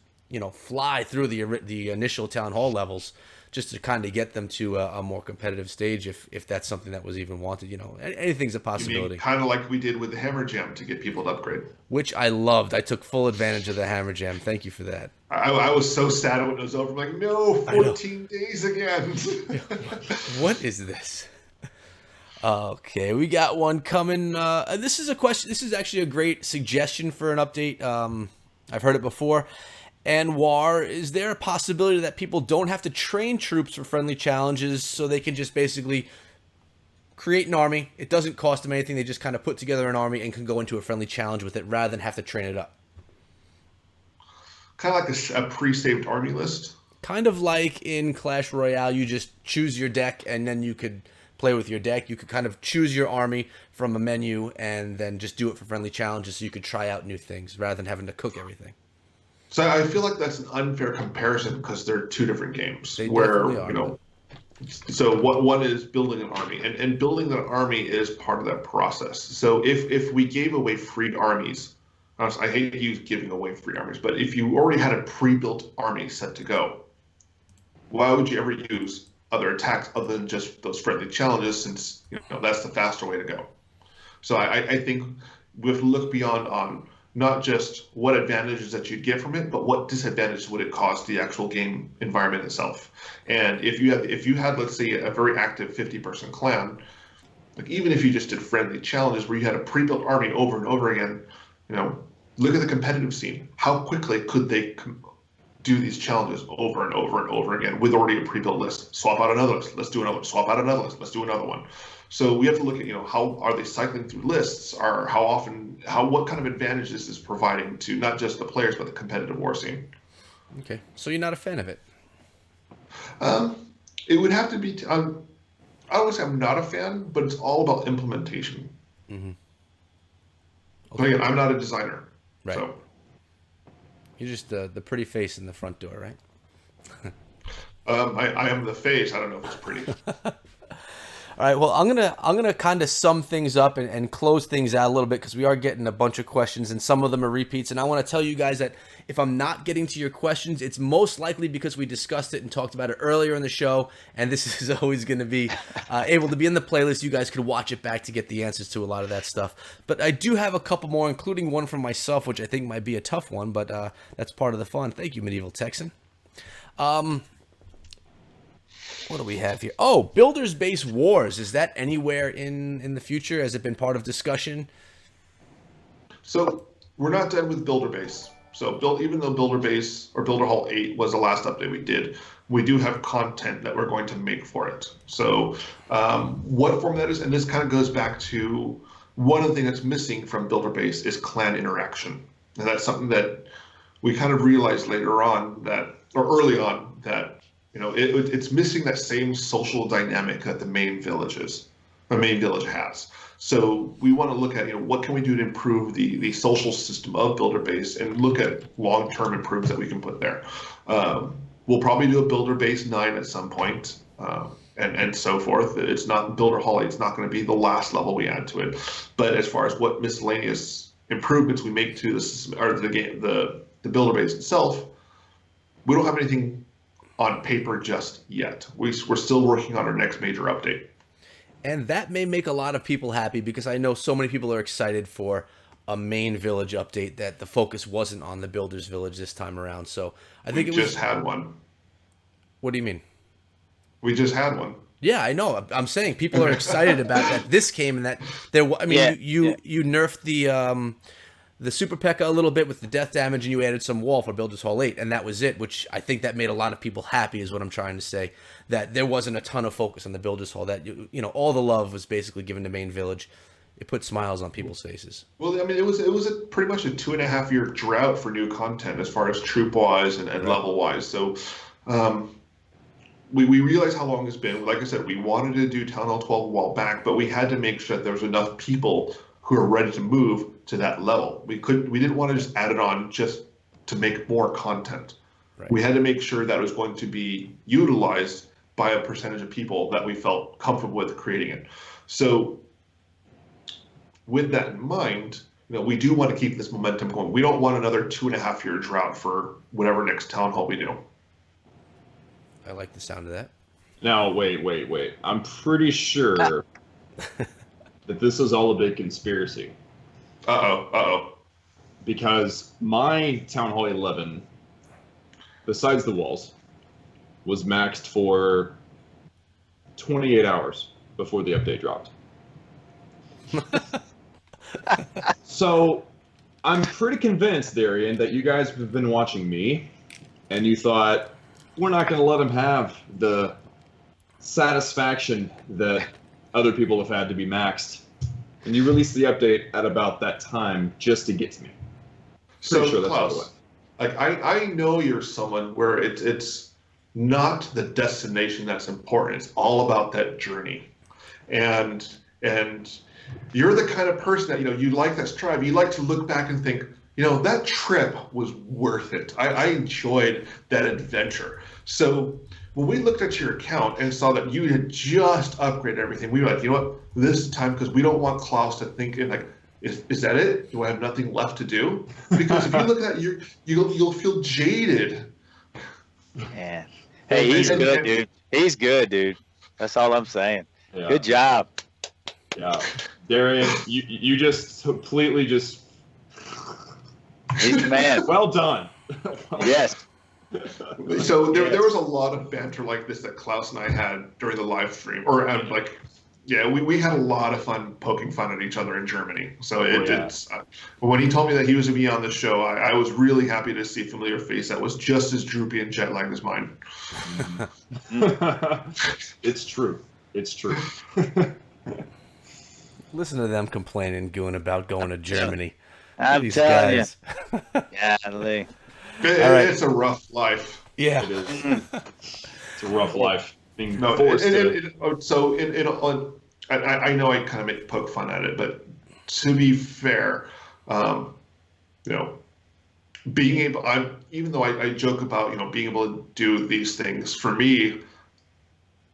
fly through the initial Town Hall levels, just to kind of get them to a more competitive stage, if that's something that was even wanted. Anything's a possibility. Kind of like we did with the Hammer Jam to get people to upgrade. Which I loved. I took full advantage of the Hammer Jam. Thank you for that. I was so sad when it was over. I'm like, no, 14 days again. What is this? Okay, we got one coming. This is a question. This is actually a great suggestion for an update. I've heard it before. And War, is there a possibility that people don't have to train troops for friendly challenges, so they can just basically create an army? It doesn't cost them anything. They just kind of put together an army and can go into a friendly challenge with it rather than have to train it up. Kind of like a pre-saved army list? Kind of like in Clash Royale, you just choose your deck and then you could play with your deck. You could kind of choose your army from a menu and then just do it for friendly challenges so you could try out new things rather than having to cook everything. So I feel like that's an unfair comparison because they're two different games. They where are. So one is building an army, and building an army is part of that process. So if we gave away free armies, I hate to use giving away free armies, but if you already had a pre-built army set to go, why would you ever use other attacks other than just those friendly challenges? Since that's the faster way to go. So I think we have to look beyond on not just what advantages that you'd get from it, but what disadvantages would it cause the actual game environment itself. And if you had, let's say, a very active 50-person clan, like even if you just did friendly challenges where you had a pre-built army over and over again, look at the competitive scene. How quickly could they do these challenges over and over and over again with already a pre-built list? Swap out another list. Let's do another one. Swap out another list. Let's do another one. So we have to look at, how are they cycling through lists, or what kind of advantage this is providing to not just the players, but the competitive war scene. Okay. So you're not a fan of it? It would have to be, I don't want to say I'm not a fan, but it's all about implementation. Mm-hmm. Okay. But again, I'm not a designer. Right. So. You're just the pretty face in the front door, right? I am the face. I don't know if it's pretty. All right, well, I'm gonna kind of sum things up and close things out a little bit because we are getting a bunch of questions and some of them are repeats. And I want to tell you guys that if I'm not getting to your questions, it's most likely because we discussed it and talked about it earlier in the show. And this is always going to be able to be in the playlist. You guys could watch it back to get the answers to a lot of that stuff. But I do have a couple more, including one from myself, which I think might be a tough one, but that's part of the fun. Thank you, Medieval Texan. What do we have here? Oh, Builders Base Wars. Is that anywhere in the future? Has it been part of discussion? So we're not done with Builder Base. So even though Builder Base or Builder Hall 8 was the last update we did, we do have content that we're going to make for it. So what form that is, and this kind of goes back to one of the things that's missing from Builder Base is clan interaction. And that's something that we kind of realized later on that, or early on, that it's missing that same social dynamic that the main village has. So we want to look at what can we do to improve the social system of Builder Base and look at long-term improvements that we can put there. We'll probably do a Builder Base 9 at some point, and so forth. It's not Builder Hall 8, it's not going to be the last level we add to it. But as far as what miscellaneous improvements we make to the system or the game, the Builder Base itself, we don't have anything on paper just yet. We're still working on our next major update. And that may make a lot of people happy because I know so many people are excited for a main village update that the focus wasn't on the Builders Village this time around. So I think we just had one. What do you mean? We just had one. Yeah, I know. I'm saying people are excited about that. This came and that there. I mean, you nerfed the Super P.E.K.K.A. a little bit with the death damage, and you added some wall for Builders Hall 8, and that was it, which I think that made a lot of people happy is what I'm trying to say, that there wasn't a ton of focus on the Builders Hall, that all the love was basically given to main village. It put smiles on people's faces. Well, I mean, it was pretty much a 2.5-year drought for new content as far as troop-wise and level-wise, so we realized how long it's been. Like I said, we wanted to do Town Hall 12 a while back, but we had to make sure that there was enough people who are ready to move to that level. We didn't want to just add it on just to make more content. Right. We had to make sure that it was going to be utilized by a percentage of people that we felt comfortable with creating it. So with that in mind, we do want to keep this momentum going. We don't want another 2.5-year drought for whatever next town hall we do. I like the sound of that. Now, wait. I'm pretty sure that this is all a big conspiracy. Uh-oh. Because my Town Hall 11, besides the walls, was maxed for 28 hours before the update dropped. So I'm pretty convinced, Darian, that you guys have been watching me, and you thought, we're not going to let him have the satisfaction that other people have had to be maxed. And you released the update at about that time just to get to me. So, sure Klaus, I know you're someone where it's not the destination that's important. It's all about that journey. And you're the kind of person that, you like that strive. You like to look back and think, that trip was worth it. I enjoyed that adventure. So when we looked at your account and saw that you had just upgraded everything, we were like, you know what, this is time, because we don't want Klaus to think is that it? Do I have nothing left to do? Because if you look at that, you'll feel jaded. Man. Hey, he's good, dude. He's good, dude. That's all I'm saying. Yeah. Good job. Yeah. Darian, you just completely just... He's the man. Well done. Yes. So there was a lot of banter like this that Klaus and I had during the live stream, we had a lot of fun poking fun at each other in Germany. So it's when he told me that he was going to be on the show, I was really happy to see a familiar face that was just as droopy and jet lagged as mine. It's true. Listen to them complaining, going about going to Germany. I'm These telling guys. you. Golly. It's a rough life. Yeah. It is. It's a rough life. Being No, forced I know I kind of poke fun at it, but to be fair, being able, even though I joke about, being able to do these things, for me,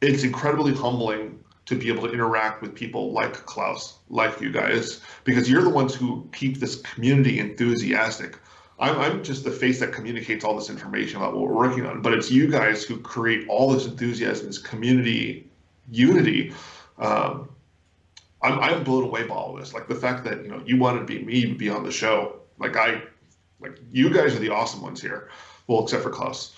it's incredibly humbling to be able to interact with people like Klaus, like you guys, because you're the ones who keep this community enthusiastic. I'm just the face that communicates all this information about what we're working on, but it's you guys who create all this enthusiasm, this community unity. I'm blown away by all this. Like the fact that you wanted to be me to be on the show. You guys are the awesome ones here. Well, except for Klaus.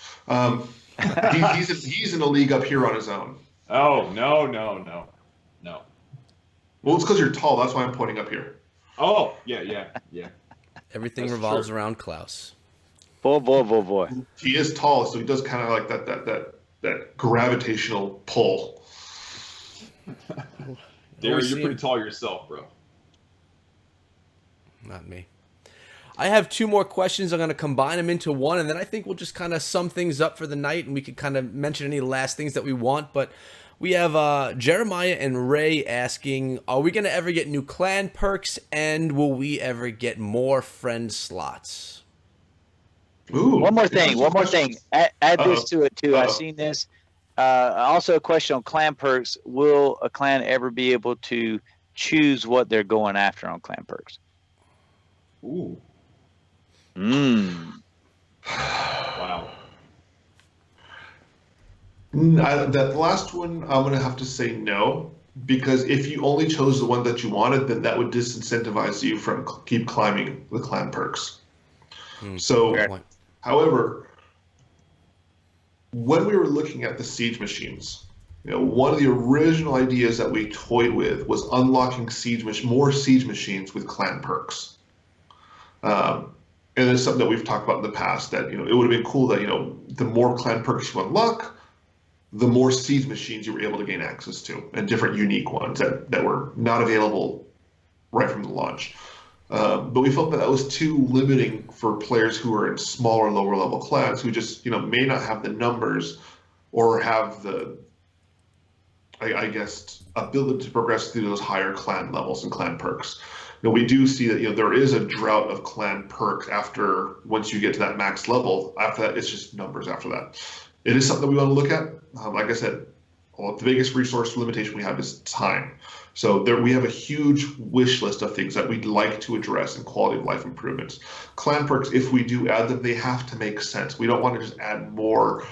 He's in a league up here on his own. Oh no. Well, it's because you're tall. That's why I'm pointing up here. Oh yeah. Everything That's revolves true. around Klaus. Boy. He is tall, so he does kind of like that gravitational pull. Darren, you're pretty tall yourself, bro. Not me. I have two more questions. I'm going to combine them into one, and then I think we'll just kind of sum things up for the night, and we could kind of mention any last things that we want. But we have Jeremiah and Ray asking, are we going to ever get new clan perks, and will we ever get more friend slots? Ooh, one more thing. Add this to it, too. I've seen this. Also, a question on clan perks. Will a clan ever be able to choose what they're going after on clan perks? Ooh. Wow. That last one, I'm going to have to say no, because if you only chose the one that you wanted, then that would disincentivize you from keep climbing the clan perks. So, however, when we were looking at the siege machines, one of the original ideas that we toyed with was unlocking more siege machines with clan perks. And it's something that we've talked about in the past, that it would have been cool that the more clan perks you unlock, the more siege machines you were able to gain access to, and different unique ones that were not available right from the launch. But we felt that was too limiting for players who are in smaller, lower level clans who just may not have the numbers or have the, I guess, ability to progress through those higher clan levels and clan perks. We do see that there is a drought of clan perks once you get to that max level. After that, it's just numbers after that. It is something that we want to look at. Like I said, the biggest resource limitation we have is time. So we have a huge wish list of things that we'd like to address in quality of life improvements. Clan perks, if we do add them, they have to make sense. We don't want to just add more,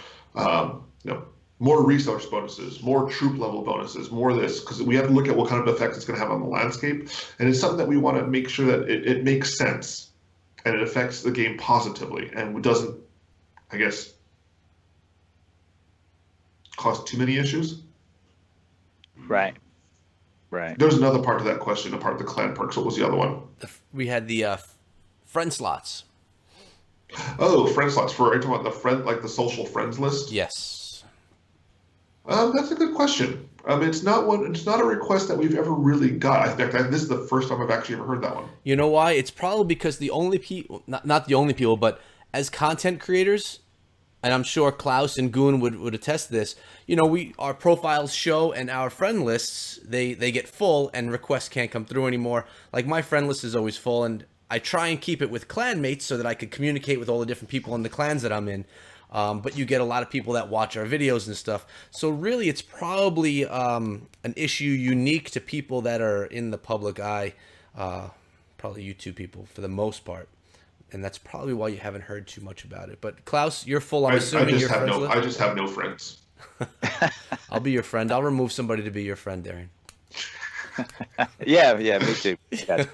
more resource bonuses, more troop level bonuses, more of this, because we have to look at what kind of effects it's going to have on the landscape. And it's something that we want to make sure that it makes sense and it affects the game positively and doesn't, I guess, cause too many issues. Right. There's another part to that question, apart from the clan perks. What was the other one? We had the friend slots. Oh, friend slots. Are you talking about the friend, like the social friends list? Yes. That's a good question. It's not a request that we've ever really got. In fact, this is the first time I've actually ever heard that one. You know why? It's probably because the only people, not the only people, but as content creators, and I'm sure Klaus and Goon would attest to this, our profiles show and our friend lists, they get full and requests can't come through anymore. Like my friend list is always full, and I try and keep it with clanmates so that I could communicate with all the different people in the clans that I'm in. But you get a lot of people that watch our videos and stuff. So really, it's probably an issue unique to people that are in the public eye, probably YouTube people for the most part. And that's probably why you haven't heard too much about it. But Klaus, you're full. I'm assuming you're friends with. I just have no friends. I'll be your friend. I'll remove somebody to be your friend, Darren. Yeah, me too. Yeah.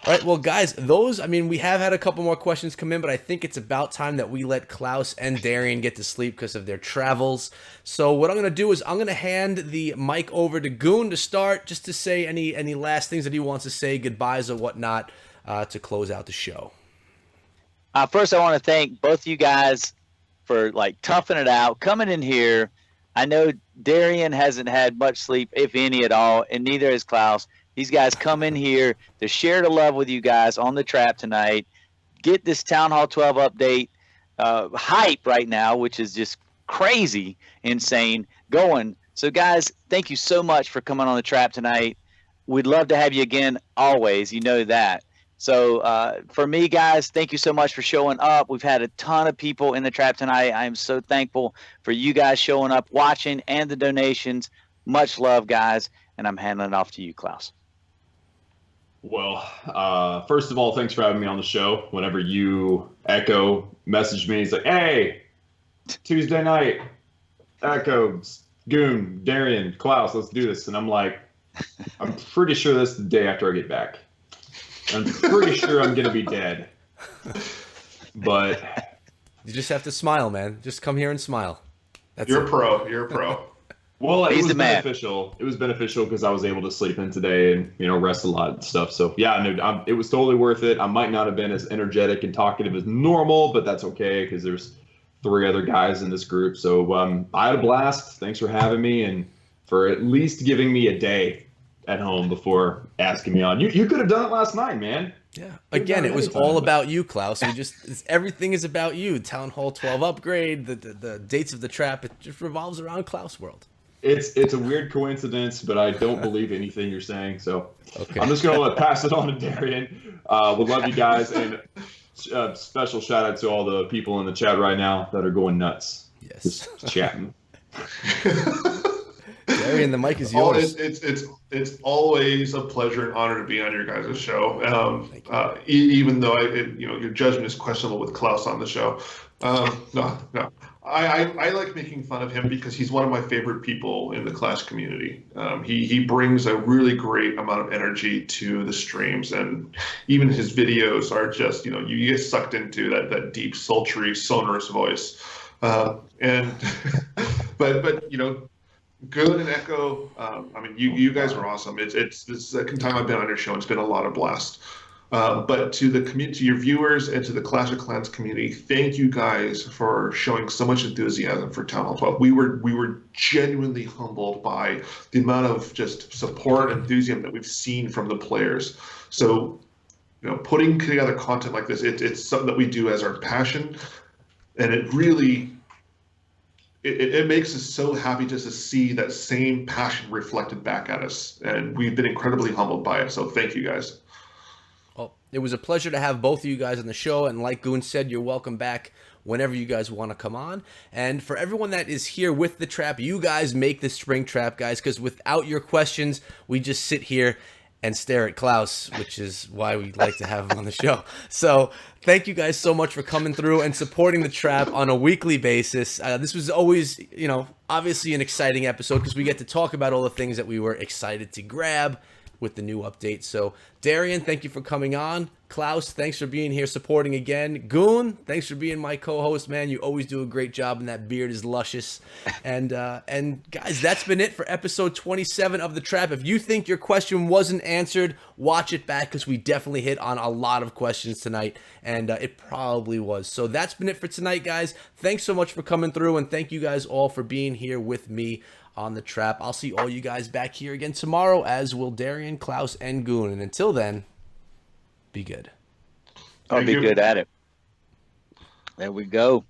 All right, well, guys, we have had a couple more questions come in, but I think it's about time that we let Klaus and Darian get to sleep because of their travels. So what I'm going to do is I'm going to hand the mic over to Goon to start, just to say any last things that he wants to say, goodbyes or whatnot, to close out the show. First, I want to thank both you guys for toughing it out, coming in here. I know Darian hasn't had much sleep, if any at all, and neither has Klaus. These guys come in here to share the love with you guys on the trap tonight, get this Town Hall 12 update hype right now, which is just crazy, insane, going. So, guys, thank you so much for coming on the trap tonight. We'd love to have you again always. You know that. So, for me, guys, thank you so much for showing up. We've had a ton of people in the trap tonight. I am so thankful for you guys showing up, watching, and the donations. Much love, guys. And I'm handing it off to you, Klaus. Well, first of all, thanks for having me on the show. Whenever you Echo messaged me, he's like, hey, Tuesday night, Echo, Goon, Darian, Klaus, let's do this. And I'm like, I'm pretty sure that's the day after I get back. I'm pretty sure I'm going to be dead. But you just have to smile, man. Just come here and smile. You're a pro. You're a pro. Well, it He's was the man. beneficial. It was beneficial because I was able to sleep in today and rest a lot and stuff. So yeah, no, it was totally worth it. I might not have been as energetic and talkative as normal, but that's okay because there's 3 other guys in this group. So I had a blast. Thanks for having me and for at least giving me a day at home before asking me on. You could have done it last night, man. Yeah. Again, it was all about you, Klaus. Everything is about you. Town Hall 12 upgrade, the dates of the trap. It just revolves around Klaus World. It's a weird coincidence, but I don't believe anything you're saying. So okay. I'm just gonna pass it on to Darian. We love you guys, and special shout out to all the people in the chat right now that are going nuts. Yes, just chatting. Darian, the mic is yours. It's always a pleasure and honor to be on your guys' show. Even though your judgment is questionable with Klaus on the show. No. I like making fun of him because he's one of my favorite people in the Clash community. He brings a really great amount of energy to the streams, and even his videos are just you get sucked into that deep, sultry, sonorous voice. But Good and Echo, you guys are awesome. It's the second time I've been on your show. It's been a lot of blast. But to the community, to your viewers, and to the Clash of Clans community, thank you guys for showing so much enthusiasm for Town Hall 12. We were genuinely humbled by the amount of just support and enthusiasm that we've seen from the players. So, putting together content like this, it's something that we do as our passion, and it really. It makes us so happy just to see that same passion reflected back at us, and we've been incredibly humbled by it. So thank you guys. Well, it was a pleasure to have both of you guys on the show, and like Goon said, you're welcome back whenever you guys want to come on. And for everyone that is here with the trap, you guys make the spring trap, guys, because without your questions, we just sit here and stare at Klaus, which is why we like to have him on the show. So thank you guys so much for coming through and supporting the trap on a weekly basis. This was always, obviously an exciting episode because we get to talk about all the things that we were excited to grab with the new update. So Darian, thank you for coming on. Klaus, thanks for being here supporting again. Goon, thanks for being my co-host, man. You always do a great job, and that beard is luscious. And guys, that's been it for episode 27 of The Trap. If you think your question wasn't answered, watch it back because we definitely hit on a lot of questions tonight, and it probably was. So that's been it for tonight, guys. Thanks so much for coming through, and thank you guys all for being here with me on The Trap. I'll see all you guys back here again tomorrow, as will Darian, Klaus, and Goon. And until then, be good. I'll be good at it. There we go.